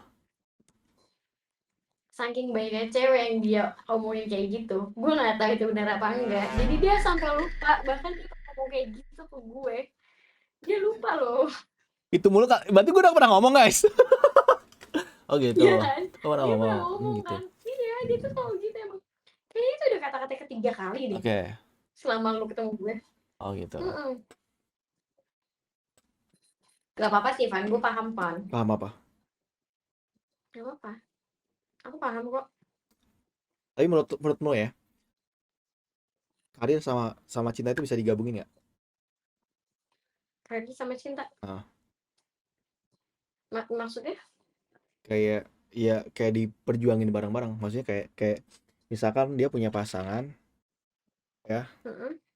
Saking banyaknya cewek yang dia omongin kayak gitu, gue nggak tahu itu benar apa enggak. Jadi dia sampai lupa, bahkan dia ngomong kayak gitu ke gue, dia lupa loh. Itu mulu kak, berarti gue udah pernah ngomong guys. Oh gitu. Iya kan? Gue pernah Dia ngomong. pernah ngomong Gitu. kan? Iya, dia tuh selalu gitu emang. Kayaknya itu udah kata-kata ketiga kali deh. Oke. Selama lu ketemu gue. Oh gitu. Gak apa-apa sih Van, gue paham Van. Paham apa? Gak apa-apa, aku paham kok. Tapi menurutmu ya, karir sama cinta itu bisa digabungin nggak? Karir sama cinta? Maksudnya? Kayak diperjuangin bareng-bareng. Maksudnya kayak misalkan dia punya pasangan, ya,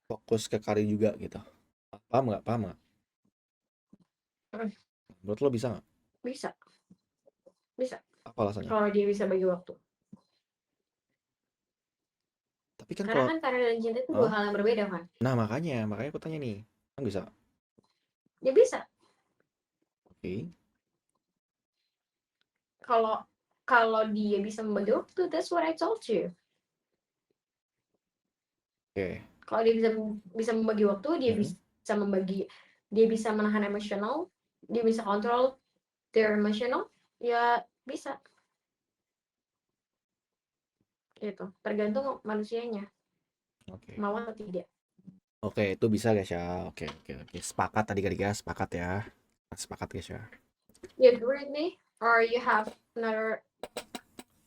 fokus ke karir juga gitu. Paham nggak? Menurut lo bisa nggak? Bisa. Apa alasannya? Kalau dia bisa bagi waktu. Tapi kan Karena kalau kan karir dan cinta itu dua Hah? hal yang berbeda kan. Nah, makanya aku tanya nih. Kan bisa. Ya bisa. Oke. Kalau dia bisa membagi waktu, that's what I told you. Oke. Kalau dia bisa membagi waktu, dia Hmm. bisa membagi, dia bisa menahan emosional, dia bisa kontrol their emotional, ya bisa. Gitu. Tergantung manusianya Oke. mau atau tidak. Oke, itu bisa guys ya. Oke. Sepakat tadi guys, sepakat ya. Sepakat guys ya. You agree with me or you have another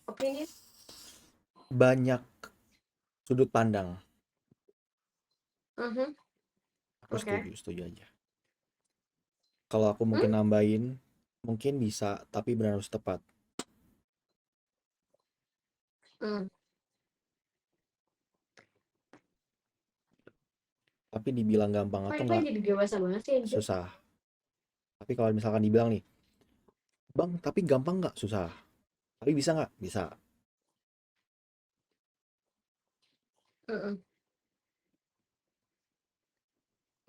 opinion? Banyak sudut pandang. Mhm. Aku Oke. setuju aja. Kalau aku mungkin nambahin, mungkin bisa, tapi benar harus tepat. Tapi dibilang gampang atau Kok enggak, jadi dewasa banget sih anjir? susah. Tapi kalau misalkan dibilang nih, Bang, tapi gampang nggak? Susah. Tapi bisa nggak? Bisa. Heeh.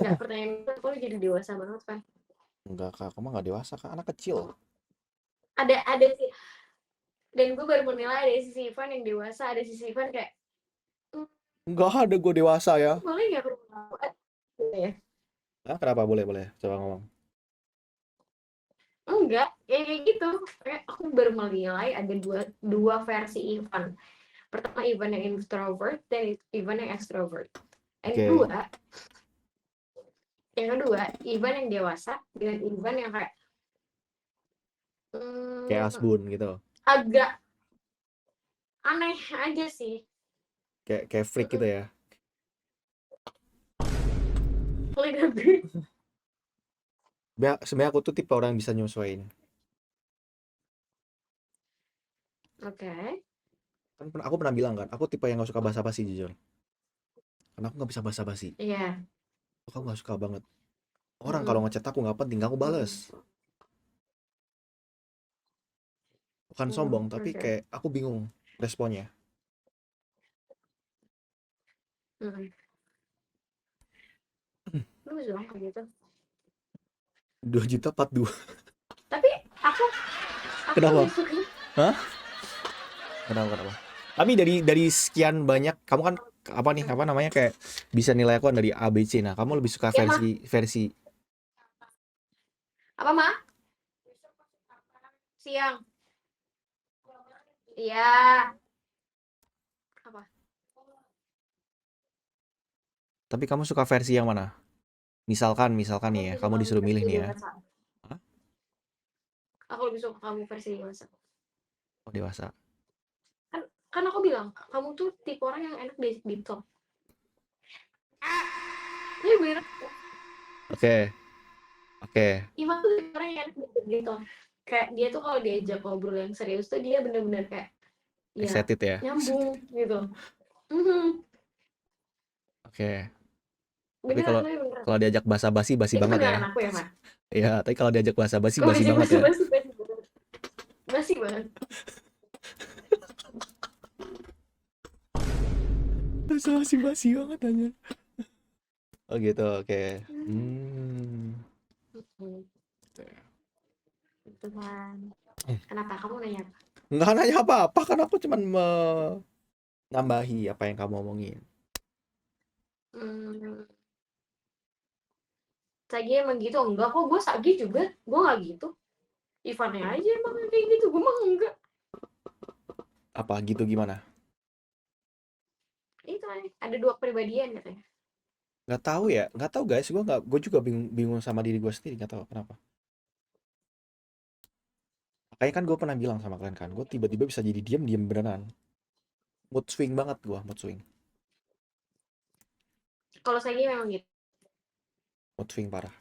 Nggak, pertanyaan gue, kok lu jadi dewasa banget kan? Enggak, Kak. Kamu nggak dewasa, Kak. Anak kecil. Ada sih, dan gue baru menilai ada sisi Ivan yang dewasa, ada sisi Ivan kayak Enggak ada gue dewasa ya. boleh nggak ke rumah aku? Ya. Hah, kenapa? Boleh. Coba ngomong. Enggak, ya kayak gitu. Kayak aku baru menilai ada dua versi Ivan. Pertama Ivan yang introvert dan Ivan yang extrovert. Yang kedua Ivan yang dewasa dengan Ivan yang kayak Kayak Asbun gitu. agak aneh aja sih. Kayak freak gitu ya. Sebenarnya aku tuh tipe orang yang bisa nyesuaiin. Oke. Kan aku pernah bilang kan, aku tipe yang gak suka basa-basi jujur. Karena aku gak bisa basa-basi. Iya. Aku gak suka banget. Orang kalau ngechat aku gak penting, aku bales. Bukan sombong, tapi kayak aku bingung responnya. Lu bilang kayak gitu. 2.42. Tapi aku Kenapa? lebih suka. Hah? Kenapa? Tapi dari sekian banyak, kamu kan apa namanya kayak bisa nilai aku kan dari A, B, C. Nah, kamu lebih suka Ya, versi apa, Ma? Siang. Iya. Apa? Tapi kamu suka versi yang mana? Misalkan nih ya, kamu disuruh milih nih ya. Hah? Aku lebih suka kamu versi dewasa. Oh, dewasa. Kan aku bilang, kamu tuh tipe orang yang enak di talk. Iya bener. Oke. Ivan tuh tipe orang yang enak di talk. Kayak dia tuh kalau diajak ngobrol yang serius tuh dia bener-bener kayak Excited ya? Nyambung gitu. Oke. Tapi Beneran. kalau diajak basa-basi basi Itu banget ya. beneran aku ya, Pak? Iya, tapi kalau diajak basa-basi Kalau basi diajak banget ya. basi banget. Basi banget aja. Oh gitu, oke. Itu kan. Kenapa kamu nanya apa? Nggak nanya apa-apa, kan aku cuman menambahi apa yang kamu omongin. Sagi emang gitu? Enggak kok, gue Sagi juga. Gue gak gitu. Ivannya aja emang kayak gitu, gue mah enggak. Apa gitu gimana? Itu ada dua kepribadian katanya. Nggak tahu guys, gue juga bingung sama diri gue sendiri, nggak tahu kenapa. Makanya kan gue pernah bilang sama kalian kan, gue tiba-tiba bisa jadi diam beneran. Mood swing banget gue, mood swing. Kalau Sagi memang gitu. Mood swing parah.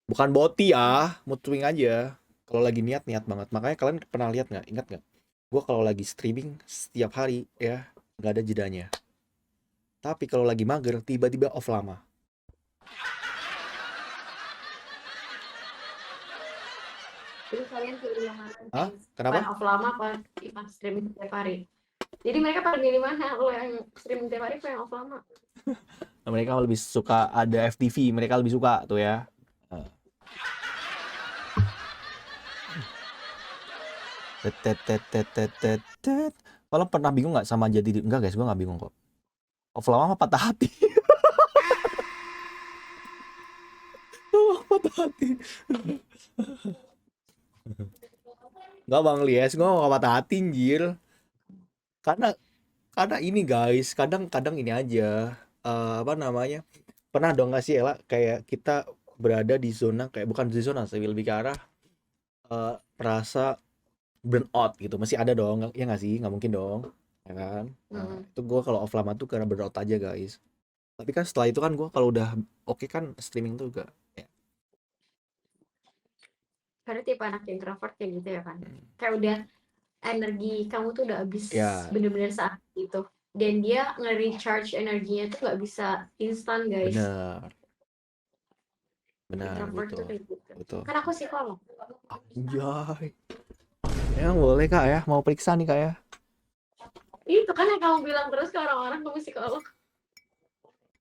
Bukan boti ya, mood swing aja. Kalau lagi niat banget. Makanya kalian pernah lihat nggak? Ingat nggak? Gue kalau lagi streaming setiap hari ya nggak ada jedanya. Tapi kalau lagi mager tiba-tiba off lama. Jadi kalian pilih yang mana? Hah? Kenapa? Off lama apa Ivan streaming setiap hari? Jadi mereka pada milih mana? Lo yang streaming tiap hari, apa yang off lama? Mereka lebih suka ada FTV, mereka lebih suka tuh ya. Tet. Kalau pernah bingung nggak sama jati diri? Enggak guys, gue nggak bingung kok. Off lama mah patah hati. Patah hati. Enggak Bang Lies, gue gak patah hati anjir. Karena ini guys, kadang ini aja. Apa namanya? Pernah dong gak sih Ella kayak kita berada di zona, kayak bukan di zona sih, lebih ke arah merasa burnout gitu. Masih ada dong, ya nggak sih? Nggak mungkin dong, ya kan? Nah, itu gue kalau off lama tuh karena burnout aja guys. Tapi kan setelah itu kan gue kalau udah oke kan streaming tuh juga ya. Karena tipe anak introvert kayak gitu ya kan. Kayak udah energi kamu tuh udah habis Ya. bener-bener saat itu. Dan dia nge-recharge energinya tuh nggak bisa instan guys. Benar Introvert tuh betul. kayak gitu. Betul. Kan aku psikolog. Anjay. Ya boleh Kak ya, mau periksa nih Kak ya. Itu kan yang kamu bilang terus ke orang-orang kamu psikolog.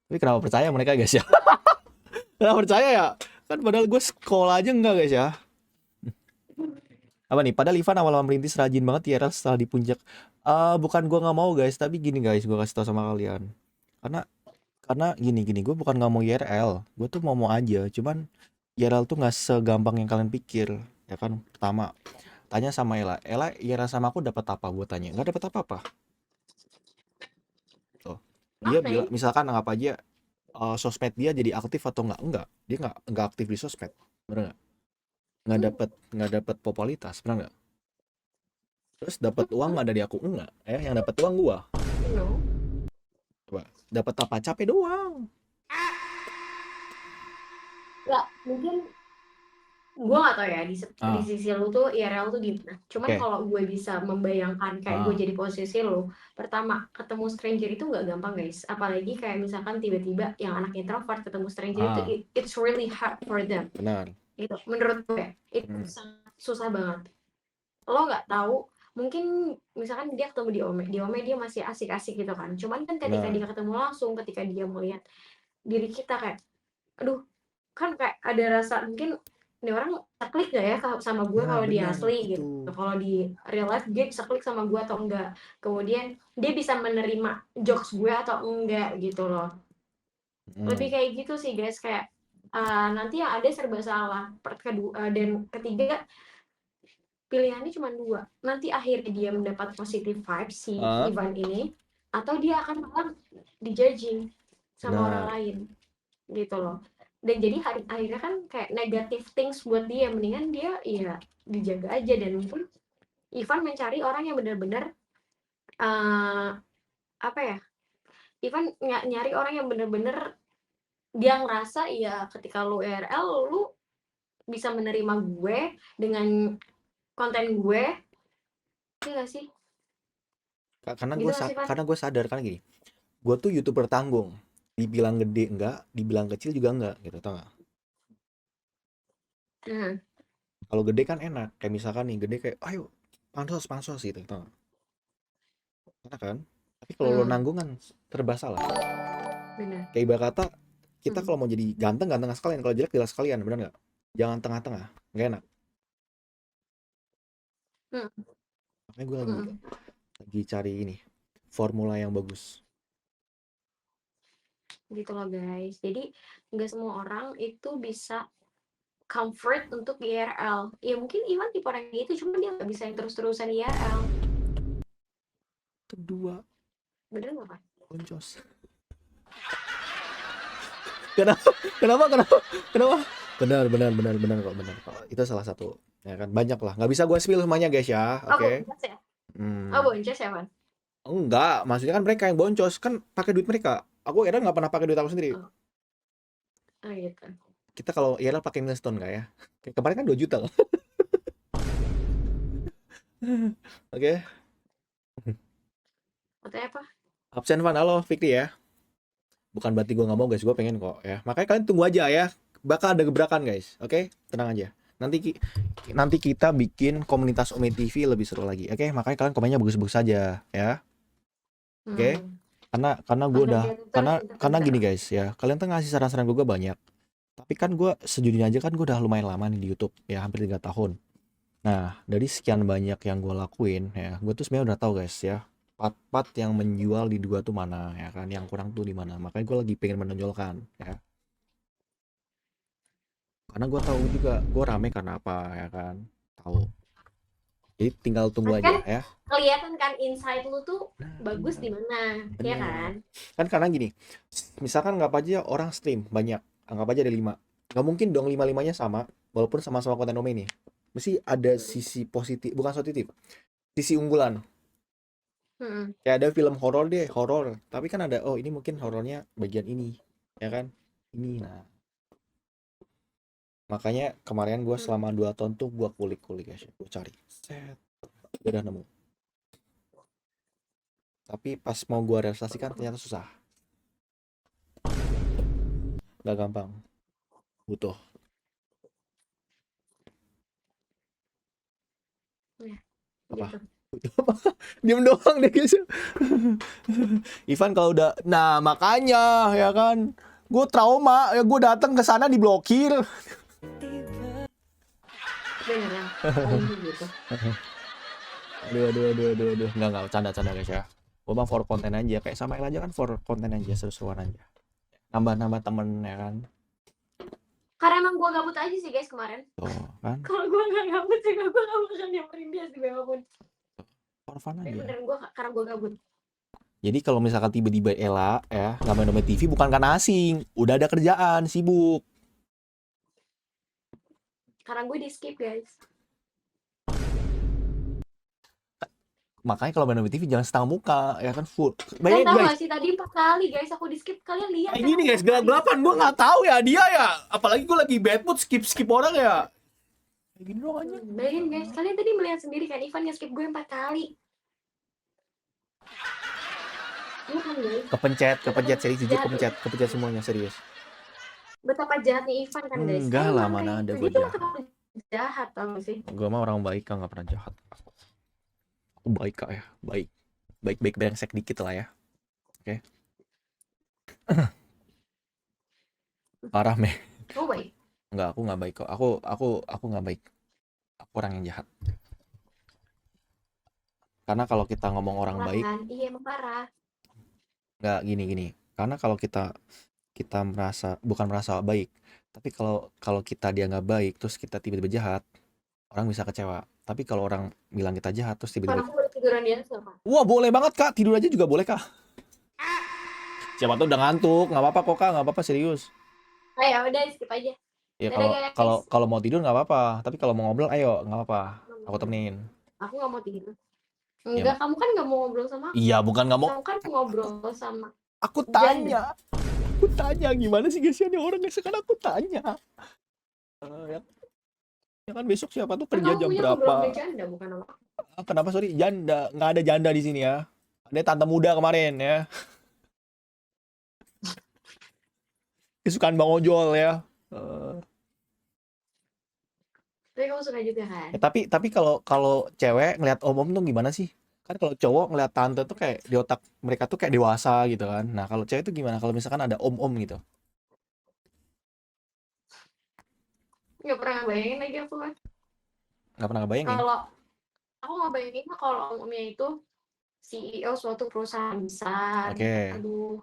Tapi kenapa percaya mereka guys ya? Kenapa percaya ya? Kan padahal gue sekolah aja enggak guys ya. Apa nih? Padahal Ivan awal merintis rajin banget IRL setelah di puncak. Bukan gue nggak mau guys, tapi gini guys, gue kasih tau sama kalian. Karena gini, gue bukan nggak mau IRL, gue tuh mau aja. Cuman IRL tuh nggak segampang yang kalian pikir, ya kan? Pertama, tanya sama Ella IRL sama aku dapat apa? Gue tanya, nggak dapat apa-apa. Tuh, dia bilang, misalkan anggap aja sosmed dia jadi aktif atau enggak, dia nggak aktif di sosmed, bener nggak? Nggak dapat popularitas, bener nggak? Terus dapat uang nggak dari aku? Enggak, yang dapat uang gua. Coba, dapat apa? Capek doang. Nggak, mungkin gue nggak tau ya di sisi lu tuh IRL tuh gimana. Cuman kalau gue bisa membayangkan kayak gue jadi posisi lu, pertama ketemu stranger itu nggak gampang guys. Apalagi kayak misalkan tiba-tiba yang anak introvert ketemu stranger itu it's really hard for them. Benar. Itu menurut gue itu sangat susah banget. Lo nggak tahu, mungkin misalkan dia ketemu di Ome dia masih asik-asik gitu kan. Cuman kan ketika dia ketemu langsung, ketika dia melihat diri kita kayak, aduh, kan kayak ada rasa mungkin ini orang klik gak ya sama gue kalau dia asli gitu. Kalau di real life dia bisa klik sama gue atau enggak. Kemudian dia bisa menerima jokes gue atau enggak gitu loh. Lebih kayak gitu sih guys, kayak nanti yang ada serba salah. Kedua dan ketiga pilihannya cuma dua. Nanti akhirnya dia mendapat positive vibes si Ivan ini, atau dia akan malah dijudging sama orang lain gitu loh. Dan jadi akhirnya kan kayak negative things buat dia, mendingan dia ya dijaga aja. Dan mungkin Ivan mencari orang yang benar-benar apa ya, Ivan nyari orang yang benar-benar dia ngerasa ya ketika lu IRL lu bisa menerima gue dengan konten gue, iya gak sih? Karena gue sadar karena gini, gue tuh YouTuber tanggung. Dibilang gede enggak, dibilang kecil juga enggak gitu, tau gak? Kalau gede kan enak, kayak misalkan nih gede kayak ayo pansos gitu, tau gak? Enak kan? Tapi kalau lo nanggung kan serba salah. Benar. Kayak ibarat kata kita kalau mau jadi ganteng sekalian, kalau jelek sekalian, benar nggak? Jangan tengah-tengah, nggak enak. Makanya gue lagi cari ini formula yang bagus. Gitu loh guys. Jadi nggak semua orang itu bisa comfort untuk IRL. Ya mungkin Iwan tipe orang gitu, cuma dia nggak bisa yang terus-terusan IRL. Kedua. Bener nggak Pak? Boncos. Kenapa? Benar kok. Itu salah satu. Ya kan banyak lah. Nggak bisa gue spill semuanya guys ya. Oke. Boncos ya? Boncos ya Wan? Enggak, maksudnya kan mereka yang boncos kan pakai duit mereka. Aku IRL nggak pernah pakai duit aku sendiri. Gitu. Kita kalau IRL pakai milestone nggak ya? Kemarin kan 2 juta loh. Oke. Katanya apa? Absen Van, halo Fikri ya. Bukan berarti gue nggak mau guys, gue pengen kok ya. Makanya kalian tunggu aja ya. Bakal ada gebrakan guys, oke? Tenang aja. Nanti kita bikin komunitas Ome TV lebih seru lagi, oke? Makanya kalian komennya bagus-bagus saja ya. Oke? Hmm. Karena gue Pas udah latihan itu karena harus pintar karena pintar. gini guys ya, kalian tuh ngasih saran-saran gue banyak. Tapi kan gue sejujurnya aja kan gue udah lumayan lama nih di YouTube ya, hampir 3 tahun. Nah, dari sekian banyak yang gue lakuin ya, gue tuh sebenarnya udah tahu guys ya, part-part yang menjual di gua tuh mana ya kan, yang kurang tuh di mana. Makanya gue lagi pengen menonjolkan ya. Karena gue tahu juga gue rame karena apa ya kan, tahu. Jadi tinggal tunggu Tapi kan aja ya. kelihatan kan insight lu tuh Nah, bagus di mana, ya kan? bener. Kan karena gini, misalkan nggak aja orang stream banyak, anggap aja ada 5. Nggak mungkin dong 5-5-nya sama, walaupun sama-sama konten domain nih. Mesti ada sisi positif, bukan positif, sisi unggulan. Hmm. Kayak ada film horor deh, horor. Tapi kan ada, oh ini mungkin horornya bagian ini, ya kan? Ini, nah. Makanya kemarin gue selama 2 tahun tuh gue kulik-kulik guys, gue cari. Set, udah nemu. Tapi pas mau gue realisasikan ternyata susah. Gak gampang. Butuh. Apa? Gitu. Diem doang deh guys. Ivan kalau udah, nah makanya ya kan, gue trauma ya, gue datang ke sana diblokir. Beneran. Gitu. Aduh. Nggak, canda guys ya. Gue mah for konten aja, kayak sama El aja kan for konten aja, seru-seruan aja. Nambah temen ya kan. Karena emang gue gabut aja sih guys kemarin. Tuh kan, Kalau gue nggak gabut sih, gue nggak bakal nyamperin dia sih apapun. for fun Tapi aja. beneran gue karena gue gabut. Jadi kalau misalkan tiba-tiba Ella ya nggak main TV, bukan karena asing, udah ada kerjaan, sibuk. Karena gue di skip guys. Makanya kalau main TV jangan setengah muka ya kan, full. Kalian Bayangin tahu guys, gak sih tadi 4 kali guys aku di skip, kalian lihat kayak kan gini aku guys, 4 kali. gelap-gelapan gue nggak tahu ya dia ya, apalagi gue lagi bad mood, skip orang ya. Kayak gini doang aja. Bayangin guys, kalian tadi melihat sendiri kan Ivan nge-skip gue 4 kali. Iya kan guys, Kepencet serius, jujur kepencet semuanya serius. betapa jahatnya Ivan kan guys. Enggak lah, Emang mana kayak ada gitu. gue Dia tuh jahat. bakal jahat tau gak sih? Gue mah orang baik, kan nggak pernah jahat. Aku baik kak ya, baik brengsek dikit lah ya. Oke. Parah meh. Oh baik. Enggak, aku nggak baik kok. Aku nggak baik. Aku orang yang jahat. Karena kalau kita ngomong orang Parah baik, kan? Iya emang parah. nggak gini. Karena kalau kita bukan merasa baik, tapi kalau kita dia nggak baik, terus kita tiba-tiba jahat, orang bisa kecewa. Tapi kalau orang bilang kita jahat, terus Kan tiba-tiba, aku boleh tiduran di atas gak, Pak? wah boleh banget kak, tidur aja juga boleh kak. Siapa tuh udah ngantuk, nggak apa-apa kok kak, nggak apa-apa serius. Ya udah skip aja. Ya Dadah, kalau guys. mau tidur nggak apa-apa, tapi kalau mau ngobrol ayo nggak apa-apa, aku temenin. Aku gak mau tidur. Enggak, kamu kan gak mau ngobrol sama aku. Iya bukan nggak mau, Kamu kan ngobrol sama aku tanya gimana sih kasihan orang guys, kan aku tanya. Ya kan besok siapa tuh kerja jam berapa? Janda, bukan sama aku. Kenapa sorry, janda? Nggak ada janda di sini ya. Ada tante muda kemarin ya. Kesukaan Bang Ojol ya. Tapi kamu suka juga kan? Tapi kalau cewek ngeliat om tuh gimana sih? Kan kalau cowok ngeliat tante tuh kayak di otak mereka tuh kayak dewasa gitu kan. Nah kalau cewek tuh gimana? Kalau misalkan ada om gitu? Gak pernah bayangin lagi aku kan. Nggak pernah ngebayangin. Kalau aku nggak bayangin kalau omnya itu CEO suatu perusahaan besar. Oke. Aduh,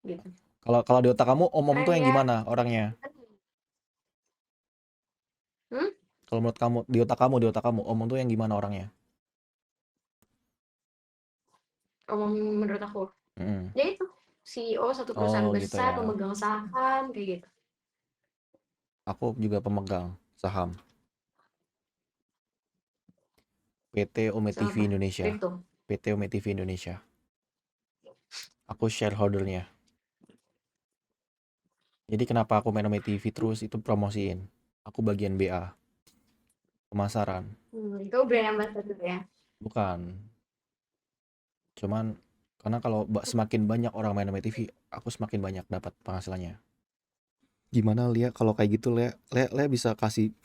gitu. Kalau di otak kamu om tuh yang gimana orangnya? Kalau menurut kamu di otak kamu om tuh yang gimana orangnya? Om menurut aku. Ya itu CEO satu perusahaan gitu besar, ya. pemegang saham kayak gitu. Aku juga pemegang saham PT Ome TV Indonesia. PT Ome TV Indonesia. Aku shareholdernya. Jadi kenapa aku main Ome TV terus itu promosiin. Aku bagian BA. Pemasaran. Itu brand ambassador ya? Bukan. Cuman karena kalau semakin banyak orang main Ome TV, aku semakin banyak dapat penghasilannya. Gimana Lia kalau kayak gitu Lia bisa kasih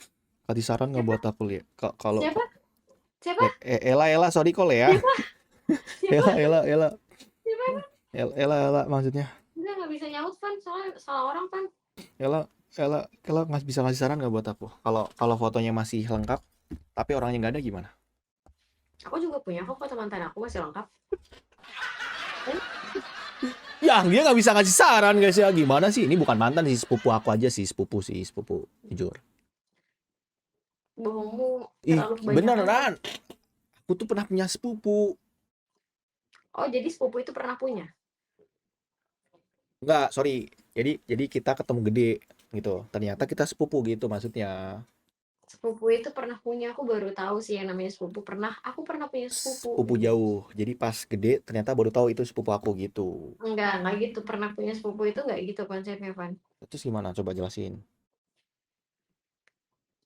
saran nggak buat aku Lia? Kalau Siapa? Ella sorry kok Lia. Siapa? Ella. Siapa? Ela maksudnya. Nggak bisa nyaut Van, soalnya salah orang Van. Ela nggak bisa ngasih saran nggak buat aku? Kalau fotonya masih lengkap, tapi orangnya nggak ada gimana? Aku juga punya kok foto mantan aku masih lengkap. Ya, dia nggak bisa ngasih saran guys ya. Gimana sih? Ini bukan mantan sih, sepupu aku aja sih, sepupu, jujur. Bohongmu Ih, terlalu kebanyakan. beneran. Aku tuh pernah punya sepupu. Oh, jadi sepupu itu pernah punya? Enggak, sorry. Jadi kita ketemu gede gitu. Ternyata kita sepupu gitu maksudnya. Sepupu itu pernah punya, aku baru tahu sih yang namanya sepupu. Aku pernah punya sepupu. Sepupu jauh. Jadi pas gede ternyata baru tahu itu sepupu aku gitu. Enggak gitu. Pernah punya sepupu itu enggak gitu konsepnya, Van. Terus gimana? Coba jelasin.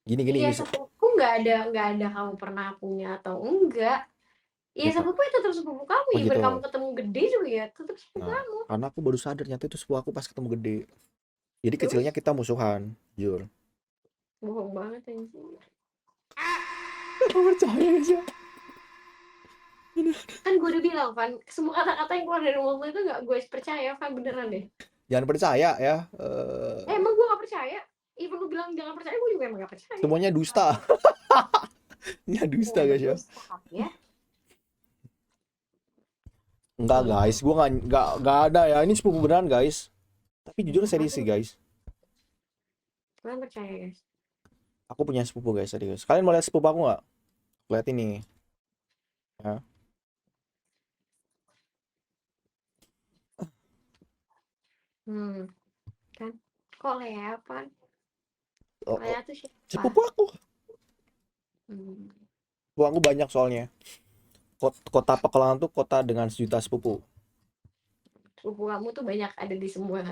Gini Iya, bisa. sepupu enggak ada kamu pernah punya atau enggak. Iya, Gitu. sepupu itu tetap sepupu kamu. Oh, Ibarat gitu. kamu ketemu gede juga ya, tetap sepupu Nah, kamu. karena aku baru sadar ternyata itu sepupu aku pas ketemu gede. Jadi Terus? kecilnya kita musuhan, jujur. Bohong banget anjing. Gak percaya sih. Kan gue udah bilang, Van, semua kata-kata yang keluar dari mulutmu itu enggak gue percaya, Van, beneran deh. Jangan percaya ya. Emang gue gak percaya? Even lu bilang jangan percaya, gue juga emang gak percaya. Semuanya dusta. Ya dusta guys ya. Ya. Enggak guys, gua nggak ada ya. Ini sepupu beneran guys. Tapi jujur serius sih guys. Kalian percaya, guys? Aku punya sepupu guys, serius. Kalian mau lihat sepupu aku nggak? Lihat ini. Ya. Kan? Kok Lea, Van? Oh, Lea tuh siapa? sepupu aku. Sepupu aku banyak soalnya. Kota Pekalongan tuh kota dengan 1 juta sepupu. Sepupu kamu tuh banyak ada di semua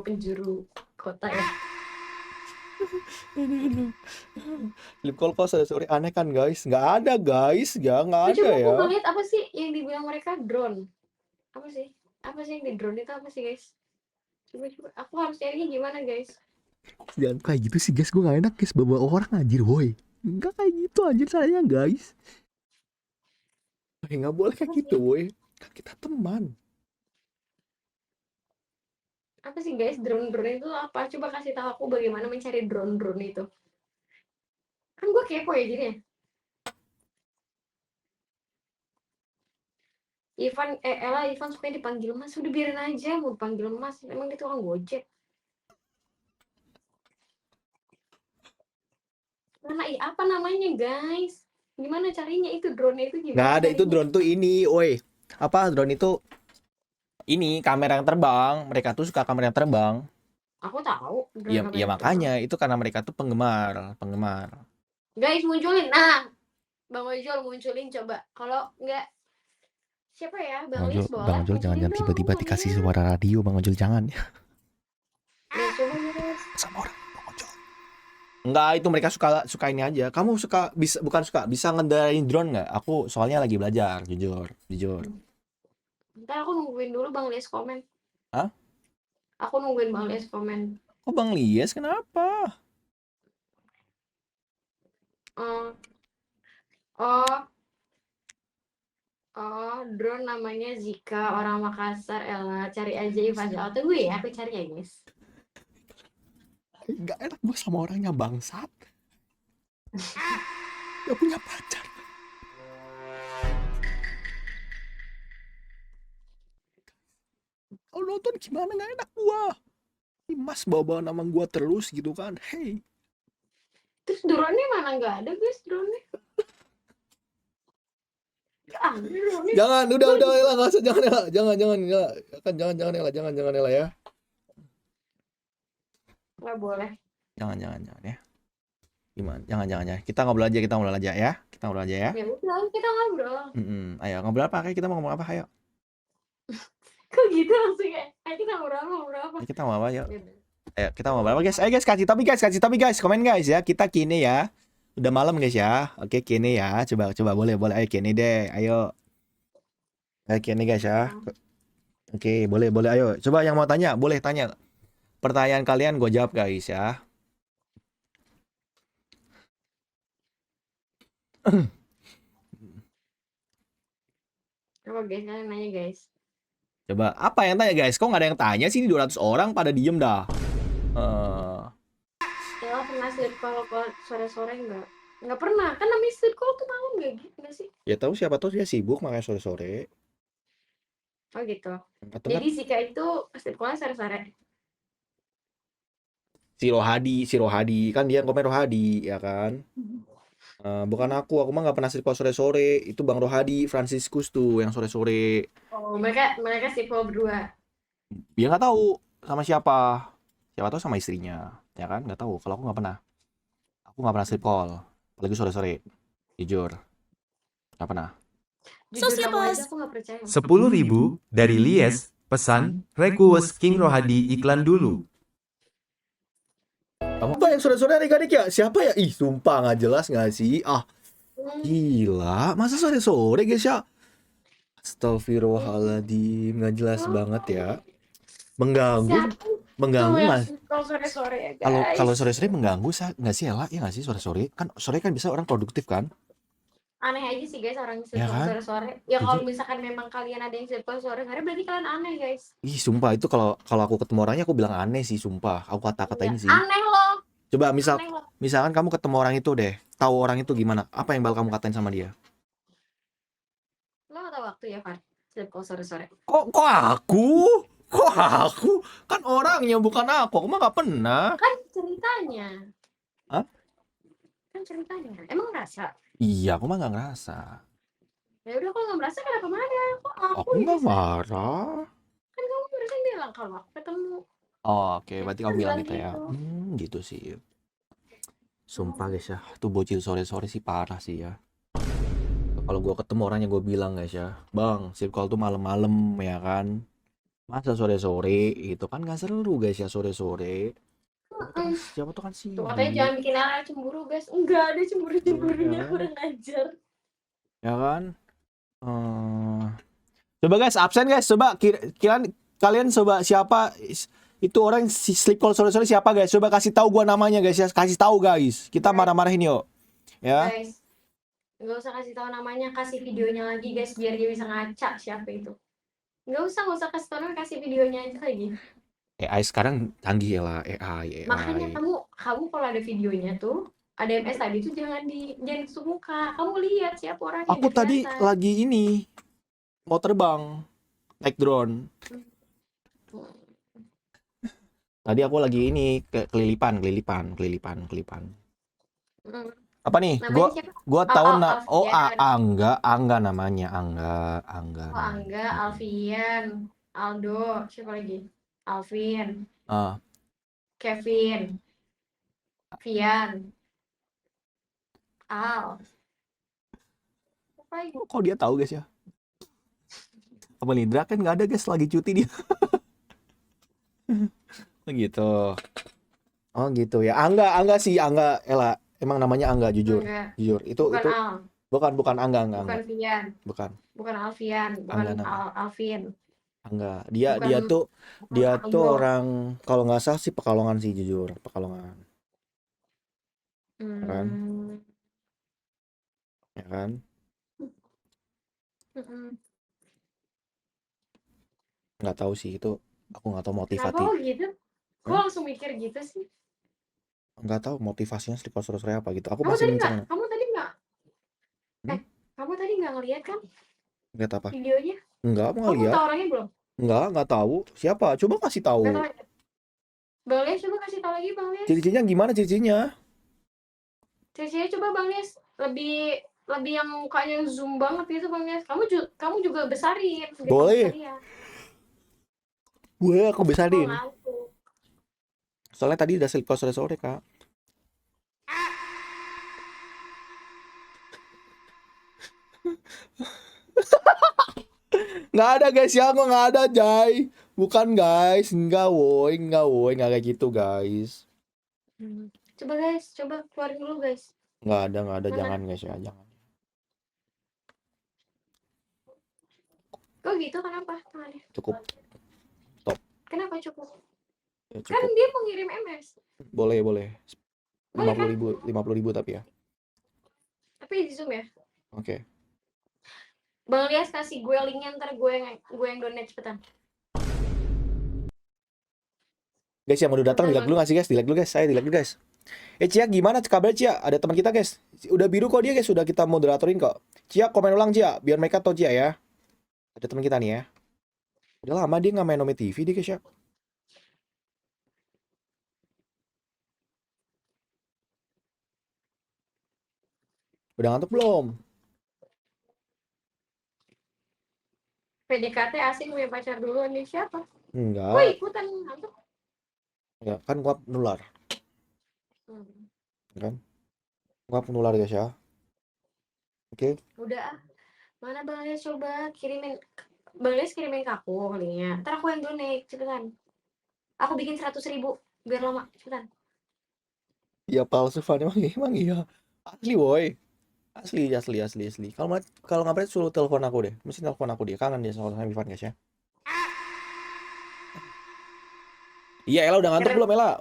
penjuru kota ya. Flip call kok sore aneh kan guys? Nggak ada guys, nggak ada Coba ya. aku ngeliat apa sih yang dibilang mereka drone? Apa sih? Apa sih yang di drone itu apa sih guys? Coba aku harus carinya gimana guys? Jangan kayak gitu sih guys, gue nggak enak guys bawa orang anjir, woi. Nggak kayak gitu anjir caranya guys. Nggak boleh kayak gitu, woi. Kan kita teman. Apa sih guys drone itu apa? Coba kasih tahu aku bagaimana mencari drone itu. Kan gue kepo ya jadinya. Ivan sukanya dipanggil Mas, udah biarin aja mau dipanggil Mas. Emang dia tukang Gojek. Apa namanya guys? Gimana carinya itu drone itu gimana? Nggak ada, carinya? itu drone tuh ini, woi. Apa drone itu? Ini kamera yang terbang. Mereka tuh suka kamera yang terbang. Aku tahu. Iya makanya itu karena mereka tuh penggemar. Guys munculin, nah, Bang Ojol munculin coba. Kalau nggak siapa ya, Bang Lis boleh. Bang Ojol jangan tiba-tiba dikasih suara radio, Bang Ojol jangan. Nah, coba guys. Sama orang Bang Ojol. Enggak, itu mereka suka ini aja. Kamu bisa ngendarain drone nggak? Aku soalnya lagi belajar, jujur. Ntar aku nungguin dulu Bang Lis komen. Hah? Aku nungguin Bang Lis komen. Oh Bang Lies kenapa? Drone namanya Zika, orang Makassar. Ella cari aja Ivan. Tunggu ya, aku cari ya guys. Gak enak gue sama orangnya bangsat. Gak punya pacar. Kalau nonton gimana gak enak gua. Mas bawa nama gua terus gitu kan. Hey. Terus drone-nya mana nggak ada guys drone-nya? Jangan, udah Ella, nggak usah, jangan Ella, jangan Ella ya. Nggak boleh. Jangan ya. Gimana? Jangan ya. Kita ngobrol aja ya. Ya udah, kita ngobrol. Ayo ngobrol apa? Kita mau ngomong apa? Ayo. Kok gitu langsung ya? Ayo kita ngobrol apa? Kita mau apa? Ayo kita mau apa guys? Ayo guys, kasih tapi guys, komen guys ya. Kita kini ya. Udah malam guys ya. Oke, kini ya. Coba boleh. Ayo kini deh. Ayo kini guys ya. Oke, boleh. Ayo. Coba yang mau tanya, boleh tanya. Pertanyaan kalian gue jawab guys ya. Apa guys? Kalian nanya guys. Coba apa yang tanya guys? Kok nggak ada yang tanya sih? Ini 200 orang pada diem dah. Eh, Ya pernah sleep call sore-sore enggak? Enggak pernah. Kan namanya sleep call tuh malam enggak gitu enggak sih? ya tahu siapa tahu dia sibuk makanya sore-sore. Oh gitu. Atau Jadi kan Zika itu sleep call sore-sore. si Rohadi kan dia komen Rohadi ya kan. Bukan aku mah nggak pernah sleep call sore-sore. Itu Bang Rohadi, Franciscus tuh yang sore-sore. Oh, mereka sleep call berdua. Dia nggak tahu sama siapa. Siapa tahu sama istrinya, ya kan? Nggak tahu. Kalau aku nggak pernah. Aku nggak pernah sleep call, apalagi sore-sore. Jujur, nggak pernah. Jujur kamu aja aku nggak percaya. 10.000 dari Lies, pesan, request King Rohadi iklan dulu. Apa yang sore-sore adik-adik ya? Siapa ya? Ih, sumpah nggak jelas nggak sih? Ah, gila. Masa sore-sore guys ya? Astagfirullahaladzim, nggak jelas banget ya. Mengganggu, mengganggu nggak? Kalau sore-sore ya Kalau guys. kalau sore-sore mengganggu nggak sih Ella? Ya nggak sih sore-sore? Kan sore kan bisa orang produktif kan? Aneh aja sih guys orang sleep Ya call kan? sore-sore. Ya Jujur. kalau misalkan memang kalian ada yang sleep call sore-sore berarti kalian aneh guys. Ih, sumpah itu kalau aku ketemu orangnya aku bilang aneh sih, sumpah. Aku kata-katain sih. Aneh loh. Coba Aneh loh. misalkan kamu ketemu orang itu deh, tahu orang itu gimana? Apa yang bakal kamu katain sama dia? Lo gak tau waktu ya Far? Sleep call sore-sore. Kok aku? Kok aku? Kan orangnya bukan aku. Aku mah gak pernah. Kan ceritanya. Hah? Kan ceritanya. Emang ngerasa? Iya, aku mah gak ngerasa. Ya udah kalau nggak merasa kenapa marah? Kok Aku gak marah. Kan kamu barusan bilang kalau aku ketemu. Oh, oke, berarti kamu bilang gitu ya. Gitu. Gitu sih. Sumpah guys ya, tuh bocil sore-sore sih parah sih ya. Kalau gue ketemu orangnya gue bilang guys ya, bang, sleep call tuh malam-malam ya kan. Masa sore-sore itu kan gak seru guys ya sore-sore. Siapa tuh kan sih? Tuh katanya jangan bikin Ella cemburu guys. Enggak ada cemburu-cemburunya, Iya. kurang ajar. Ya kan? Coba guys, absen guys. Coba kalian coba siapa itu orang sleep call sore-sore siapa guys? Coba kasih tahu gua namanya guys ya. Kasih tahu guys. Kita marah-marahin yuk. Ya. Guys, nggak usah kasih tahu namanya, kasih videonya lagi guys biar dia bisa ngaca siapa itu. Nggak usah kasih tahu namanya, kasih videonya aja lagi. AI sekarang canggih ya lah, AI. Makanya kamu kalau ada videonya tuh, ada MS tadi tuh jangan tutup muka. Kamu lihat siapa orangnya. Aku biar tadi kelihatan. lagi ini mau terbang naik drone. Tadi aku lagi ini kelilipan. Mm. Apa nih? Namanya siapa? Gua tahu Alfian. Angga namanya. Angga. Oh, Angga, Alfian, Aldo, siapa lagi? Alvin, Kevin, Vian, Al. Apa lagi? Kok dia tahu guys ya? Apa Nidra kan nggak ada guys, lagi cuti dia. Begitu. Oh gitu ya. Angga sih, Angga Ella. Emang namanya Angga jujur. Enggak. Jujur. Itu Al. bukan Angga. Bukan Vian. Bukan Alfian, bukan Alvin. Angga. Dia tuh orang kalau nggak salah sih Pekalongan sih jujur, Pekalongan. Kan? Ya kan? Nggak tahu sih itu. Aku nggak tahu motivasi. Kenapa lo gitu? Kok langsung mikir gitu sih? Nggak tahu motivasinya sleep call sore-sore apa gitu. Aku Kamu masih tadi mencerna. Kamu tadi nggak ngeliat kan Lihat apa? videonya? Enggak, mau Kamu lihat. tahu orangnya belum? Nggak tahu. Siapa? Coba kasih tahu. Nggak tahu. Bang Lies, coba kasih tahu lagi Bang Lies. Ciri-cirinya gimana ciri-cirinya? Ciri-cirinya coba Bang Lies. Lebih yang mukanya zoom banget gitu Bang Lies. Kamu juga besarin. Boleh. Gue aku besarin. Soalnya tadi udah sleep call sore-sore, Kak. Nggak ada guys ya, aku nggak ada Jai. Bukan guys, nggak woi, nggak kayak gitu guys. Coba guys, coba keluarin dulu guys. Nggak ada, jangan guys ya, jangan. Kok gitu, kenapa tangannya? Cukup. Stop. Kenapa cukup? Ya, Kan cukup. dia mau ngirim MS. Boleh. Boleh, 50.000 tapi ya. Tapi di zoom ya. Oke. Bang Lias kasih gue linknya, ntar gue yang donate cepetan. Guys yang udah datang di like dulu nggak sih guys? Di like dulu guys, saya di like dulu guys. Cia gimana kabar Cia? Ada teman kita guys. Udah biru kok dia guys, sudah kita moderatorin kok. Cia komen ulang Cia, biar mereka tahu Cia ya. Ada teman kita nih ya. Udah lama dia nggak main Nome TV dia guys ya. Udah ngantuk belum? PDKT asing punya pacar dulu nih siapa? Enggak. Gue ikutan ngantuk. Enggak, kan gua nular. Kan? Gua nular guys ya. Oke. Udah. Mana Bang Lias coba kirimin. Bang Lias kirimin ke aku linknya. Ntar aku yang donate cepetan. Aku bikin 100.000 biar lama cepetan. Iya palsu Van emang iya. Asli boy. Asli. Kalau nggak percaya suruh telepon aku deh. Mesti telepon aku dia. Kangen dia sama Ivan guys ya. Iya Ella udah ngantuk belum Ella?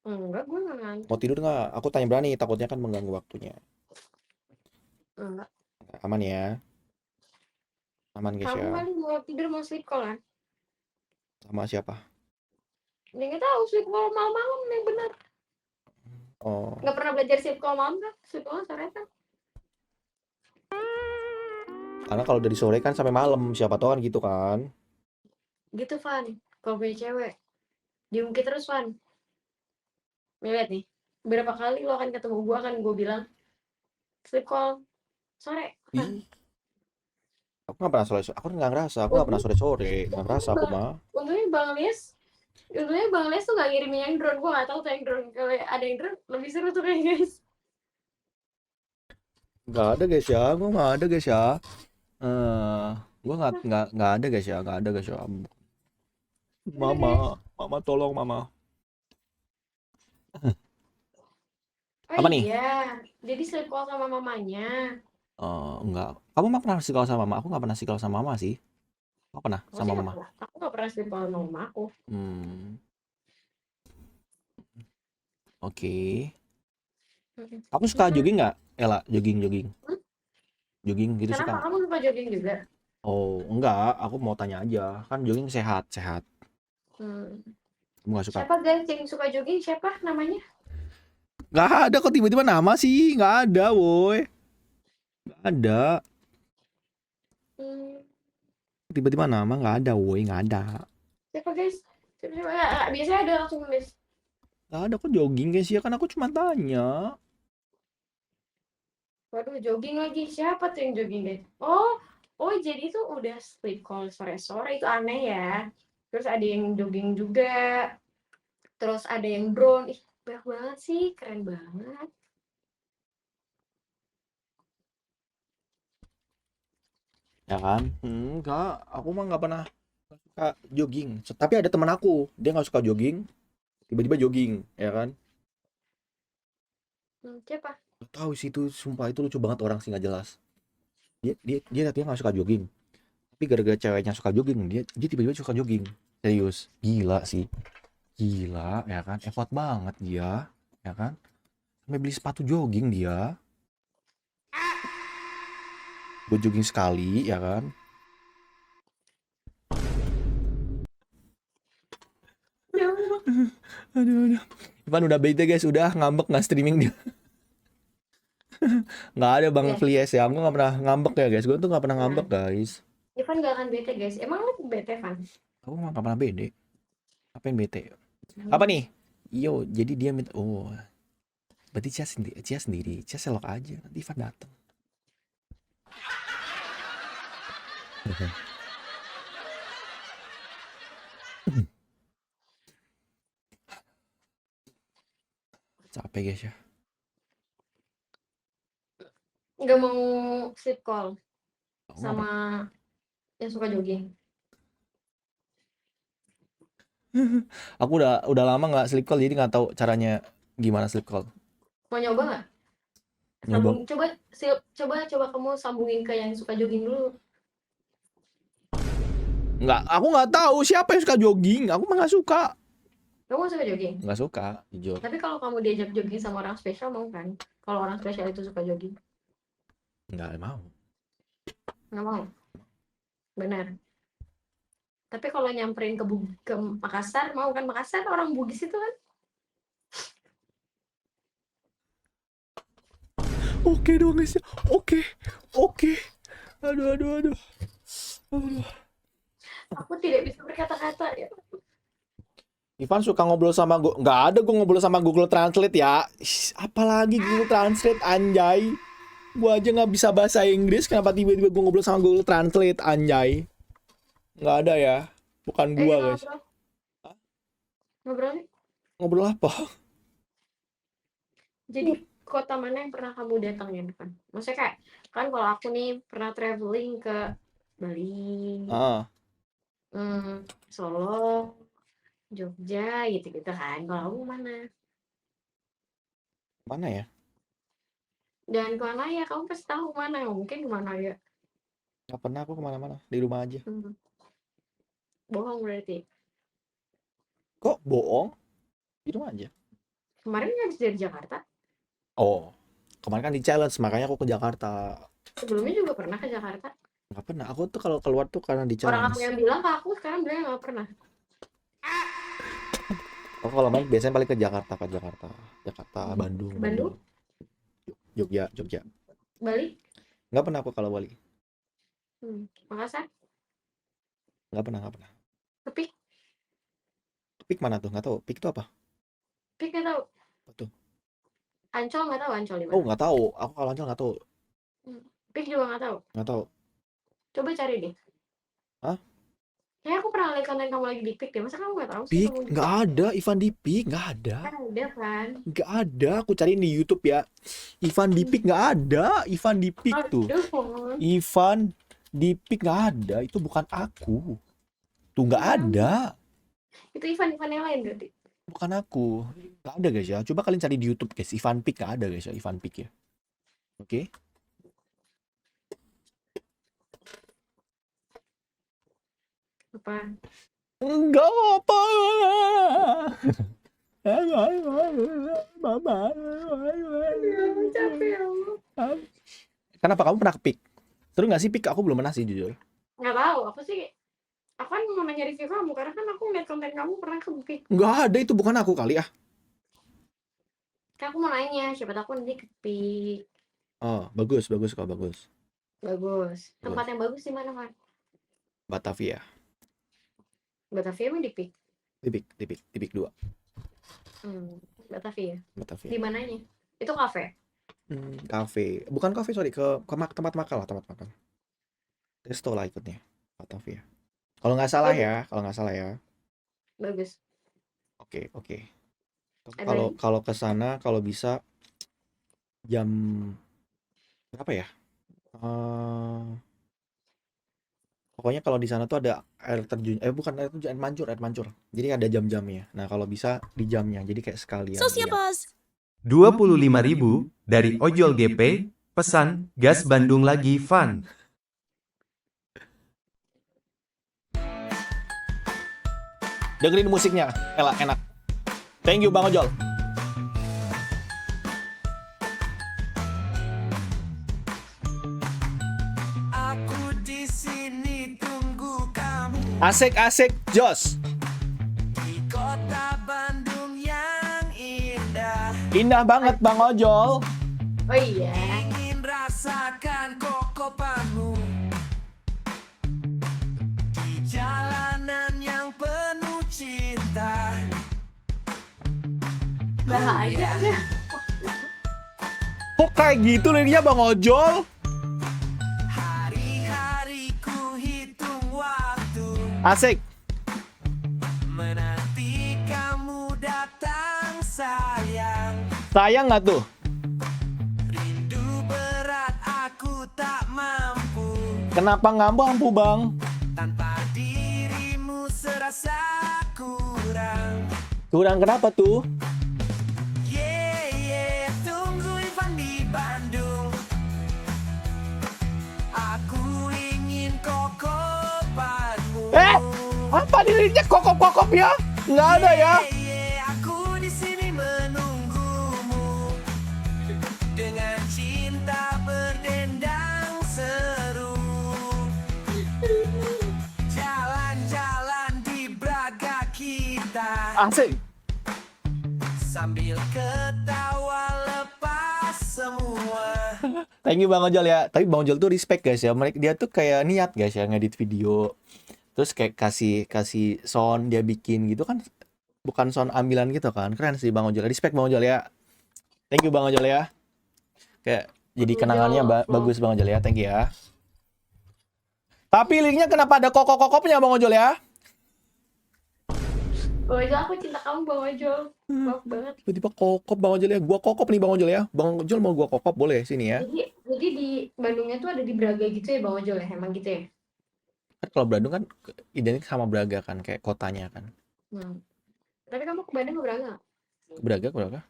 Enggak, gue nggak ngantuk. Mau tidur nggak? Aku tanya berani. Takutnya kan mengganggu waktunya. Enggak. Aman ya. Aman guys Kamu ya. paling mau tidur mau sleep call kan? Sama siapa? Dia nggak tahu sleep call malam-malam yang benar. Oh. Nggak pernah belajar sleep call malam kan? Sleep call sore kan? Karena kalau dari sore kan sampai malam, siapa tahu kan gitu kan. Gitu Van. Kalau punya cewek diungkit terus Van. Nih lihat nih. Berapa kali lo akan ketemu gue kan gue bilang sleep call sore. Van. Ih. Aku nggak pernah sore. Aku nggak ngerasa. Aku nggak pernah sore. Nggak ngerasa aku mah. Untungnya Bang Lies tuh gak ngirimin yang drone. Gue gak tahu tuh yang drone. Kalau ada yang drone lebih seru tuh kayak guys. Nggak ada guys ya. Gue nggak ada guys ya. Gue nggak ada guys ya. Nggak ada guys ya. Mama tolong mama. Oh Apa nih? iya, jadi sleep call sama mamanya. Enggak. Kamu mah pernah sleep call sama mama? Aku nggak pernah sleep call sama mama sih. Aku pernah Aku sama sih mama. Aku gak pernah sleep call sama mama aku. Oke. Kamu suka jogging nggak? Ella, jogging. Jogging gitu Kenapa suka? kamu suka jogging juga? Oh, enggak. Aku mau tanya aja. Kan jogging sehat. Kamu nggak suka? Siapa guys yang suka jogging? Siapa namanya? Nggak ada kok tiba-tiba nama sih. Nggak ada, woi. Nggak ada. Tiba-tiba nama nggak ada, woi. Nggak ada. Siapa guys? Biasanya ada langsung guys. Nggak ada kok jogging guys ya. Kan aku cuma tanya. Waduh, jogging lagi. Siapa tuh yang jogging guys? Oh jadi itu udah sleep call sore-sore. Itu aneh ya. Terus ada yang jogging juga. Terus ada yang drone. Ih, banyak banget sih. Keren banget. Ya kan? Enggak. Aku mah nggak pernah suka jogging. Tapi ada teman aku. Dia nggak suka jogging. Tiba-tiba jogging. Ya kan? Siapa? Gak tahu sih itu. Sumpah itu lucu banget orang sih nggak jelas. Dia nggak suka jogging. Tapi gara-gara ceweknya suka jogging, dia tiba-tiba suka jogging. Serius, gila sih. Gila, ya kan? Effort banget dia, ya kan? Sampai beli sepatu jogging dia. Buat jogging sekali, ya kan? Aduh. Ivan udah bete guys, udah ngambek nggak streaming dia. Nggak ada Bang Flies ya, aku nggak pernah ngambek ya guys. Gue tuh nggak pernah ngambek guys. Ivan gak akan bete guys. Emang lu bete Van? Aku nggak pernah bete. Apa yang bete? Apa nih? Yo, jadi dia minta. Oh, berarti Cia sendiri. Cia selok aja. Nanti Ivan datang. Capek guys ya. Nggak mau sleep call sama yang suka jogging. Aku udah lama nggak sleep call, jadi nggak tahu caranya gimana sleep call. Mau nyoba nggak? Coba kamu sambungin ke yang suka jogging dulu. Nggak, aku nggak tahu siapa yang suka jogging. Aku mah nggak suka. Kamu suka jogging? Nggak suka, jujur. Tapi kalau kamu diajak jogging sama orang spesial mau kan? Kalau orang spesial itu suka jogging. Nggak mau. Nggak mau. Benar. Tapi kalau nyamperin ke Makassar, mau kan? Makassar orang Bugis itu kan? Oke dong guys ya. Oke. Aduh. Aku tidak bisa berkata-kata ya. Ivan suka ngobrol sama gue. Nggak ada gue ngobrol sama Google Translate ya. Apalagi Google Translate, anjay. Gue aja nggak bisa bahasa Inggris. Kenapa tiba-tiba gue ngobrol sama Google Translate, anjay. Nggak ada ya. Bukan gue guys. Ngobrol. Ngobrol apa? Jadi kota mana yang pernah kamu datangin kan? Maksudnya kayak kan kalau aku nih pernah traveling ke Bali, Solo, Jogja gitu-gitu kan. Kalau kamu mana? Mana ya? Dan kemana ya? Kamu pasti tahu mana. Mungkin kemana ya? Nggak pernah aku kemana-mana. Di rumah aja. Bohong berarti. Kok bohong? Di rumah aja. Kemarin nggak habis dari Jakarta? Oh, kemarin kan di challenge, makanya aku ke Jakarta. Sebelumnya juga pernah ke Jakarta? Nggak pernah. Aku tuh kalau keluar tuh karena di Orang challenge. aku yang bilang ke aku sekarang bilang nggak pernah. Aku kalau main biasanya balik ke Jakarta, Bandung. Bandung? Jogja. Bali? Nggak pernah aku kalau Bali. Makassar? Nggak pernah. Pik? Pik mana tuh? Nggak tahu. Pik itu apa? Pik nggak tahu. Apa tuh? Ancol nggak tahu Ancol di mana? Oh, nggak tahu. Aku kalau Ancol nggak tahu. Pik juga nggak tahu. Nggak tahu. Coba cari deh. Hah? Kayaknya aku pernah lihat konten kamu lagi di Pik deh. Masa kamu nggak tahu sih? Pik? Kamu di Nggak ada. Ivan di Pik? Nggak ada. Kan ada kan? Nggak ada. Aku cariin di YouTube ya. Ivan di Pik nggak ada. Ivan di Pik tuh. Aduh. Ivan di Pik nggak ada. Itu bukan aku. Tuh nggak ada. Itu Ivan yang lain berarti. Bukan aku. Nggak ada guys ya. Coba kalian cari di YouTube guys. Ivan Pik nggak ada guys ya. Ivan Pik ya. Oke. Apa? Enggak apa. Mama. Capek ya. Kenapa kamu pernah ke Pik? Seru nggak sih Pik? Aku belum pernah sih jujur. Nggak tahu. Aku kan mau nanya review kamu karena kan aku ngeliat konten kamu pernah ke Pik. Nggak ada, itu bukan aku kali ah. Kan aku mau nanya siapa tahu aku nanti ke Pik. Oh, bagus kok, bagus. Bagus. Tempat yang bagus di mana, Van? Batavia. Batavia emang di Pik? Di Pik 2. Batavia. Batavia. Di mananya? Itu kafe? Kafe. Bukan kafe, sorry. Ke tempat makan. Resto lah ikutnya. Batavia. Kalau nggak salah ya. Bagus. Oke. Kalau ke sana kalau bisa jam berapa ya? Pokoknya kalau di sana tuh ada air terjun. Bukan air terjun, air mancur. Jadi ada jam-jamnya. Nah, kalau bisa di jamnya. Jadi kayak sekalian. Sosiapos. 25.000 dari Ojol GP, pesan gas Bandung lagi fun. Dengerin musiknya, enak. Thank you Bang Ojol. Aku di sini tunggu kamu Asik Jos. di kota Bandung yang indah. Indah banget Bang Ojol. Oh iya. Ingin rasakan kokopanmu di jalanan yang penuh cinta. Bahaya ya. Kok kayak gitu liriknya Bang Ojol? Hari-hari ku hitung waktu Asik. menanti kamu datang sayang. Sayang nggak tuh? Rindu berat aku tak mampu Kenapa nggak mampu Bang? tanpa dirimu serasa kurang. Kurang kenapa tuh? Tunggu Ivan di Bandung. Aku ingin kokopanmu. Apa liriknya kokop ya? Nggak ada ya? Aku di sini menunggumu dengan cinta berdendang seru. Asik. Sambil ketawa lepas semua. Thank you Bang Ojol ya. Tapi Bang Ojol tuh respect guys ya. Dia tuh kayak niat guys ya ngedit video. Terus kayak kasih sound dia bikin gitu kan. Bukan sound ambilan gitu kan. Keren sih Bang Ojol. Respect Bang Ojol ya. Thank you Bang Ojol ya. Kayak jadi kenangannya bagus Bang Ojol ya. Thank you ya. Tapi linknya kenapa ada kokop-kokopnya Bang Ojol ya? Bang Ojol, aku cinta kamu Bang Ojol. Maaf banget. Tiba-tiba kokop Bang Ojol ya. Gua kokop nih Bang Ojol ya. Bang Ojol mau gua kokop boleh sini ya. Jadi di Bandungnya tuh ada di Braga gitu ya Bang Ojol ya? Emang gitu ya? Kan kalau Bandung kan identik sama Braga kan, kayak kotanya kan. Tapi kamu ke Bandung ke Braga nggak? Braga.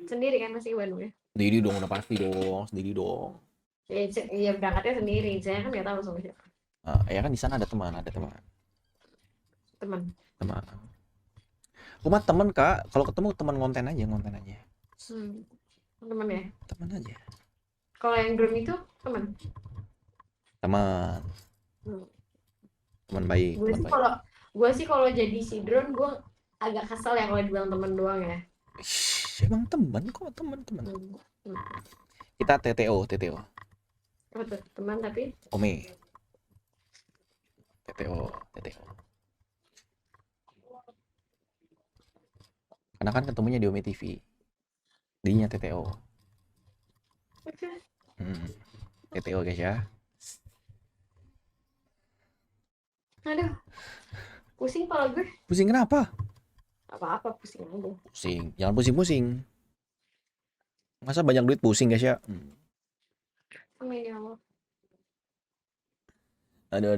Sendiri kan masih ke Bandung ya? Sendiri dong, udah pasti dong, sendiri dong. Iya berangkatnya sendiri, saya kan nggak tahu sama siapa. Ya kan di sana ada teman. Teman. Aku mah teman Kak, kalau ketemu teman konten aja. Teman ya. Teman aja. Kalau yang drone itu teman. Teman baik. Gue sih kalau jadi si drone gue agak kesel ya kalau dibilang teman doang ya. Emang teman kok, teman. Kita TTO. Apa tuh? Teman tapi Ome. TTO. Karena kan ketemunya di Ome TV. Dinya TTO. TTO guys ya. aduh. Pusing kepala gue. Pusing kenapa? Apa-apa pusing aja. Pusing. Jangan pusing-pusing. Masa banyak duit pusing guys ya? Amin ya Allah. Aduh.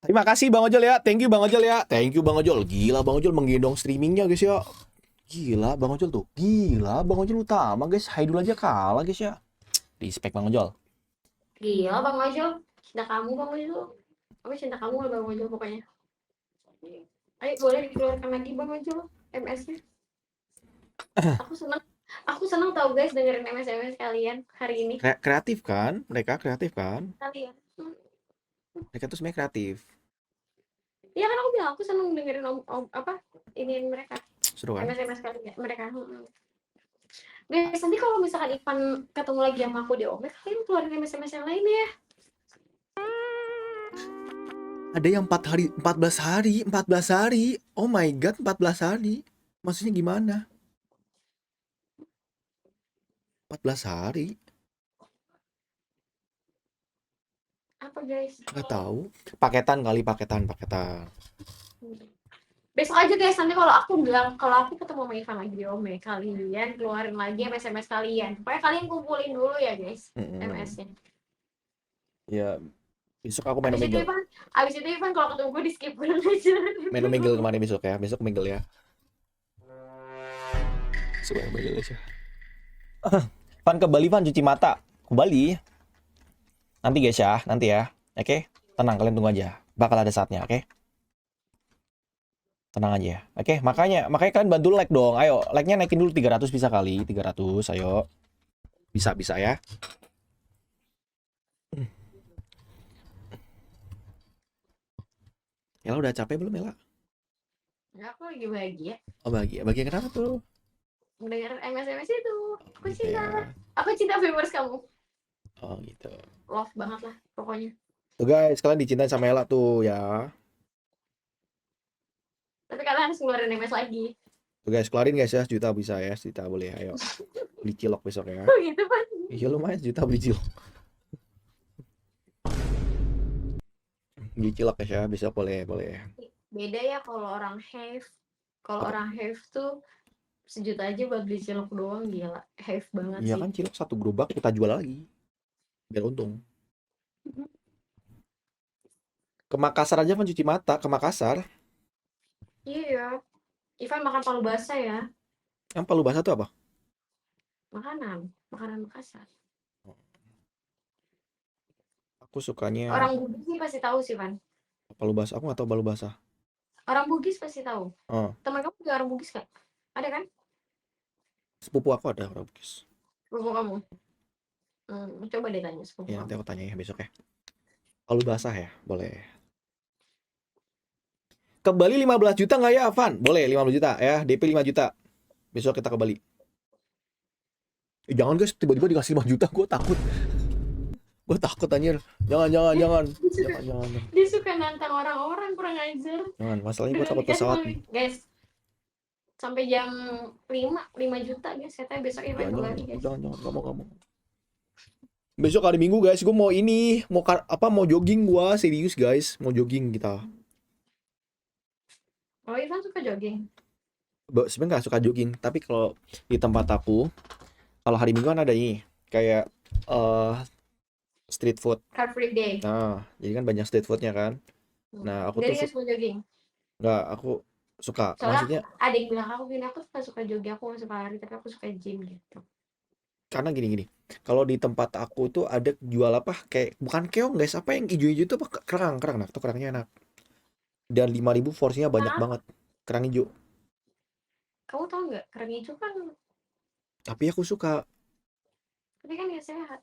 Terima kasih Bang Ojol ya. Thank you Bang Ojol ya. Thank you Bang Ojol. Gila Bang Ojol menggendong streamingnya guys ya. Gila Bang Ojol tuh. Gila Bang Ojol utama guys. Haidul aja kalah guys ya. Respect Bang Ojol. Gila Bang Ojol. Cinta kamu Bang Ojol. Aku cinta kamu Bang Ojol pokoknya. Ayo boleh dikeluarkan lagi Bang Ojol MS-nya. Aku senang tahu guys dengerin MS kalian hari ini. Kreatif kan? Mereka kreatif kan? Kalian. Mereka tuh sebenarnya kreatif. Iya kan aku bilang aku senang dengerin ini mereka. Seru kan? MS kalian mereka. Guys, nanti kalau misalkan Ivan ketemu lagi sama aku di Omek, kalian keluarin MS yang lain ya. Ada yang 14 hari. Oh my god, 14 hari. Maksudnya gimana? 14 hari? Apa guys? Nggak tahu. Paketan. Besok aja guys, nanti kalau aku ketemu sama Ivan lagi di Ome, kalian keluarin lagi SMS kalian. Pokoknya kalian kumpulin dulu ya guys, MS-nya. Ya, besok aku main Omegle. Abis itu Ivan kalau ketemu gue di skip aja. Main Omegle kemarin besok ya. Besok Omegle ya. Suka Omegle aja. Van ke Bali, Van cuci mata. Ke Bali. Nanti guys ya, nanti ya. Oke? Tenang, kalian tunggu aja. Bakal ada saatnya, oke? Tenang aja. Oke, makanya kalian bantu like dong. Ayo, like-nya naikin dulu 300 bisa kali. 300, ayo. Bisa ya. Ella udah capek belum, Ella? Ya, aku lagi bahagia. Oh, bahagia. Bahagia kenapa tuh? Mendengar MS itu. Gitu ya. Aku cinta viewers kamu. Oh, gitu. Love banget lah, pokoknya. Tuh guys, kalian dicintai sama Ella tuh ya. Tapi kalian harus ngeluarin MS lagi. Tuh guys, keluarin guys ya, sejuta bisa ya, sejuta boleh. Ayo. Beli cilok besok ya. Oh gitu Pak. Iya lumayan sejuta beli cilok. Beli cilok guys ya, besok boleh. Beda ya kalau orang have. Kalau orang have tuh sejuta aja buat beli cilok doang, gila. Have banget Iya sih. kan cilok satu gerobak kita jual lagi. Biar untung. Ke Makassar aja kan cuci mata, ke Makassar. Iya. Ivan makan palu basah ya. Yang palu basah tuh apa? Makanan Makassar. Aku sukanya Orang Bugis sih pasti tahu sih, Van. palu basah. Aku nggak tahu palu basah. Orang Bugis pasti tahu. Oh. Teman kamu juga orang Bugis gak? Ada kan? Sepupu aku ada orang Bugis. Sepupu kamu. Coba deh tanya sepupu Ya nanti kamu. aku tanya ya besok ya. Kalau basah ya, boleh. Ke Bali 15 juta nggak ya, Van? Boleh 15 juta ya, DP 5 juta. Besok kita ke Bali. Jangan guys, tiba-tiba dikasih 5 juta, gue takut. Gue takut anjir. Jangan. Dia suka, Jangan. dia suka nantang orang-orang, kurang ajar. Jangan, masalahnya gue Udah takut dikasih pesawat. malah, guys. Sampai jam 5 juta guys. Saya besok main ke Bali guys. Jangan, nggak mau. Besok hari Minggu guys, gue mau mau jogging gua, serius guys, mau jogging kita. Oh, Ivan suka jogging. Sebenarnya nggak suka jogging, tapi kalau di tempat aku, kalau hari Minggu kan ada ini, kayak street food. Car free day. Nah, jadi kan banyak street foodnya kan. Nah, aku Jadi tuh guys mau jogging. nggak, aku suka. Soalnya Maksudnya, ada yang bilang aku nggak suka jogging, aku nggak suka lari, tapi aku suka gym gitu. karena gini. Kalau di tempat aku tuh ada jual apa, kayak bukan keong guys, apa yang hijau-hijau tuh apa, kerang, nah, tuh kerangnya enak. Dan 5.000 porsinya banyak banget. Kerang hijau. Kamu tahu nggak, kerang hijau kan, Tapi aku suka. tapi kan nggak sehat.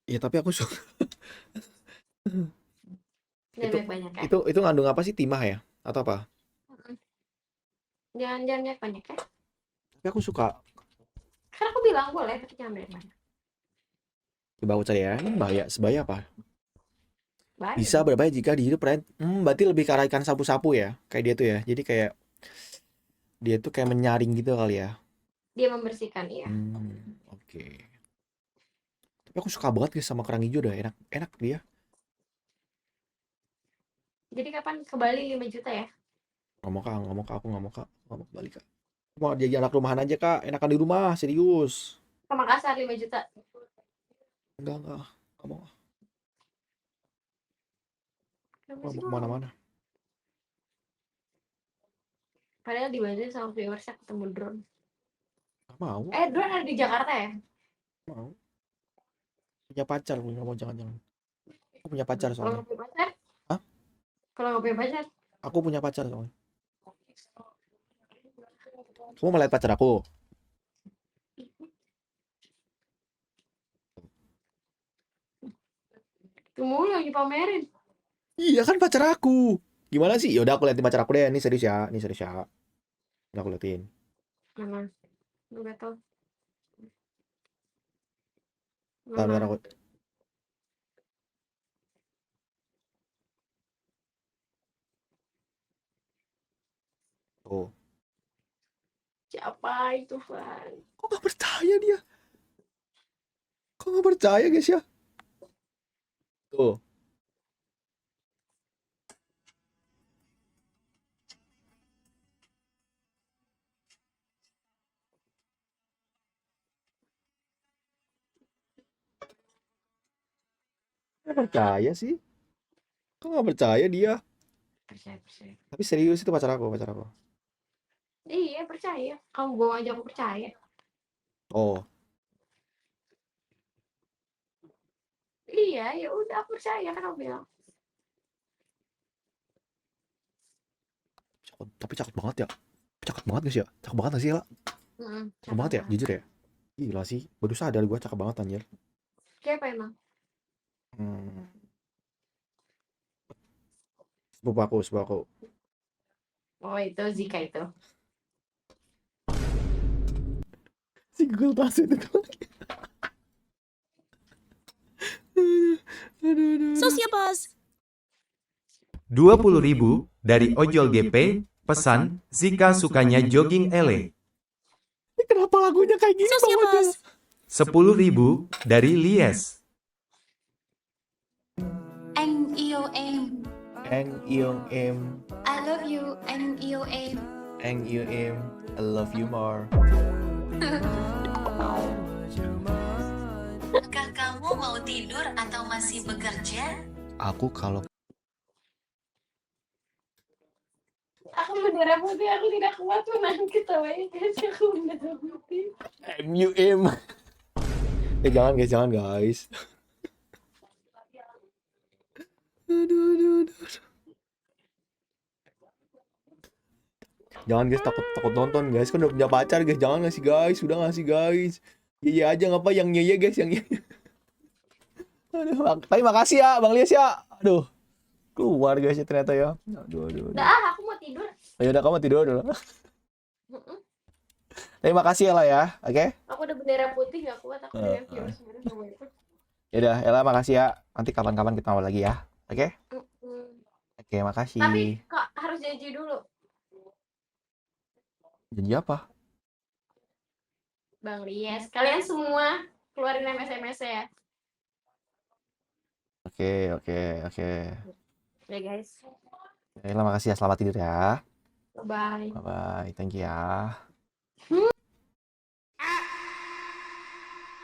Ya tapi aku suka. Jangan banyak ya. Itu ngandung apa sih, timah ya? Atau apa? Jangan banyak ya. Tapi aku suka. Karena aku bilang boleh, tapi jangan banyak. Coba aku cari ya. Ini bahaya, sebaya apa? Baik. Bisa berbahaya jika dihidup berarti lebih ke arah ikan sapu-sapu ya. Kayak dia tuh ya. Jadi kayak dia tuh kayak menyaring gitu kali ya. Dia membersihkan ya. Oke. Tapi aku suka banget guys sama kerang hijau, dah enak dia. Jadi kapan ke Bali 5 juta ya? Nggak mau kak, aku nggak mau ke Bali kak. Aku mau jadi anak rumahan aja kak, enakan di rumah, serius. Ke Makassar 5 juta. Enggak mau. Kenapa Mau sih kemana-mana. Padahal di Bali sama viewersnya ketemu drone. Nggak mau. Drone ada di Jakarta ya? Mau. Punya pacar, gue nggak mau, jangan. Aku punya pacar Kalau soalnya. nggak punya pacar? Hah? Kalau nggak punya pacar? Aku punya pacar soalnya. Kamu melihat pacar aku? Itu mulu yang dipamerin. Iya kan pacar aku. Gimana sih? Yaudah aku liatin pacar aku deh. Ini serius ya. Udah aku liatin. Mana? Lu nggak tahu. Bentar aku. Oh. Siapa itu, Van? Kok nggak percaya dia? Kok nggak percaya guys ya? Tuh. Nggak percaya sih. Kok nggak percaya dia? Percaya. Tapi serius itu pacar aku. Iya, percaya. Kamu bawa aja aku percaya. Oh. Iya, ya udah aku percaya kan aku bilang. Tapi cakep banget ya. Cakep banget guys ya. Cakep banget gak sih lah? Cakep banget ya, jujur ya. Gila sih, baru sadar gue cakep banget anjir. Kayak apa emang? Sepupu aku. Oh, itu Zika itu. Si Google Translate itu. Sosiapos. 20.000 dari Ojol GP, pesan, Zika sukanya jogging ele. Ini kenapa lagunya kayak gini bawahnya? 10.000 dari Lies. Anh yêu em. Eng Iong Em, I love you. Anh yêu em. Eng Iong Em, I love you more. Apakah kamu mau tidur atau masih bekerja? Aku kalau Aku berdarah putih, aku tidak kuat menahan ketawanya guys. Aku berdarah putih. MUM. Jangan guys. Aduh. Jangan guys, takut nonton guys, kan udah punya pacar guys, jangan ngasih guys, udah ngasih guys. Iya aja ngapa yang nye guys, yang nye. Aduh, tapi makasih ya Bang Lias ya. Aduh, keluar guys ya ternyata ya. Aduh. Udah, aku mau tidur. Ya udah kamu tidur dulu. Mm-mm. Tapi makasih ya lah ya, oke? Aku udah bendera putih gak kuat, aku dengan Heeh. virus sama itu. Ya udah, Ella makasih ya. Nanti kapan-kapan kita ngobrol lagi ya. Oke? Mm-mm. Oke, makasih. Tapi kok harus janji dulu, Janji apa? Bang Lies. Kalian semua keluarin SMS ya. Oke. Ya guys. Ella makasih ya, selamat tidur ya. Bye. Bye-bye, thank you ya.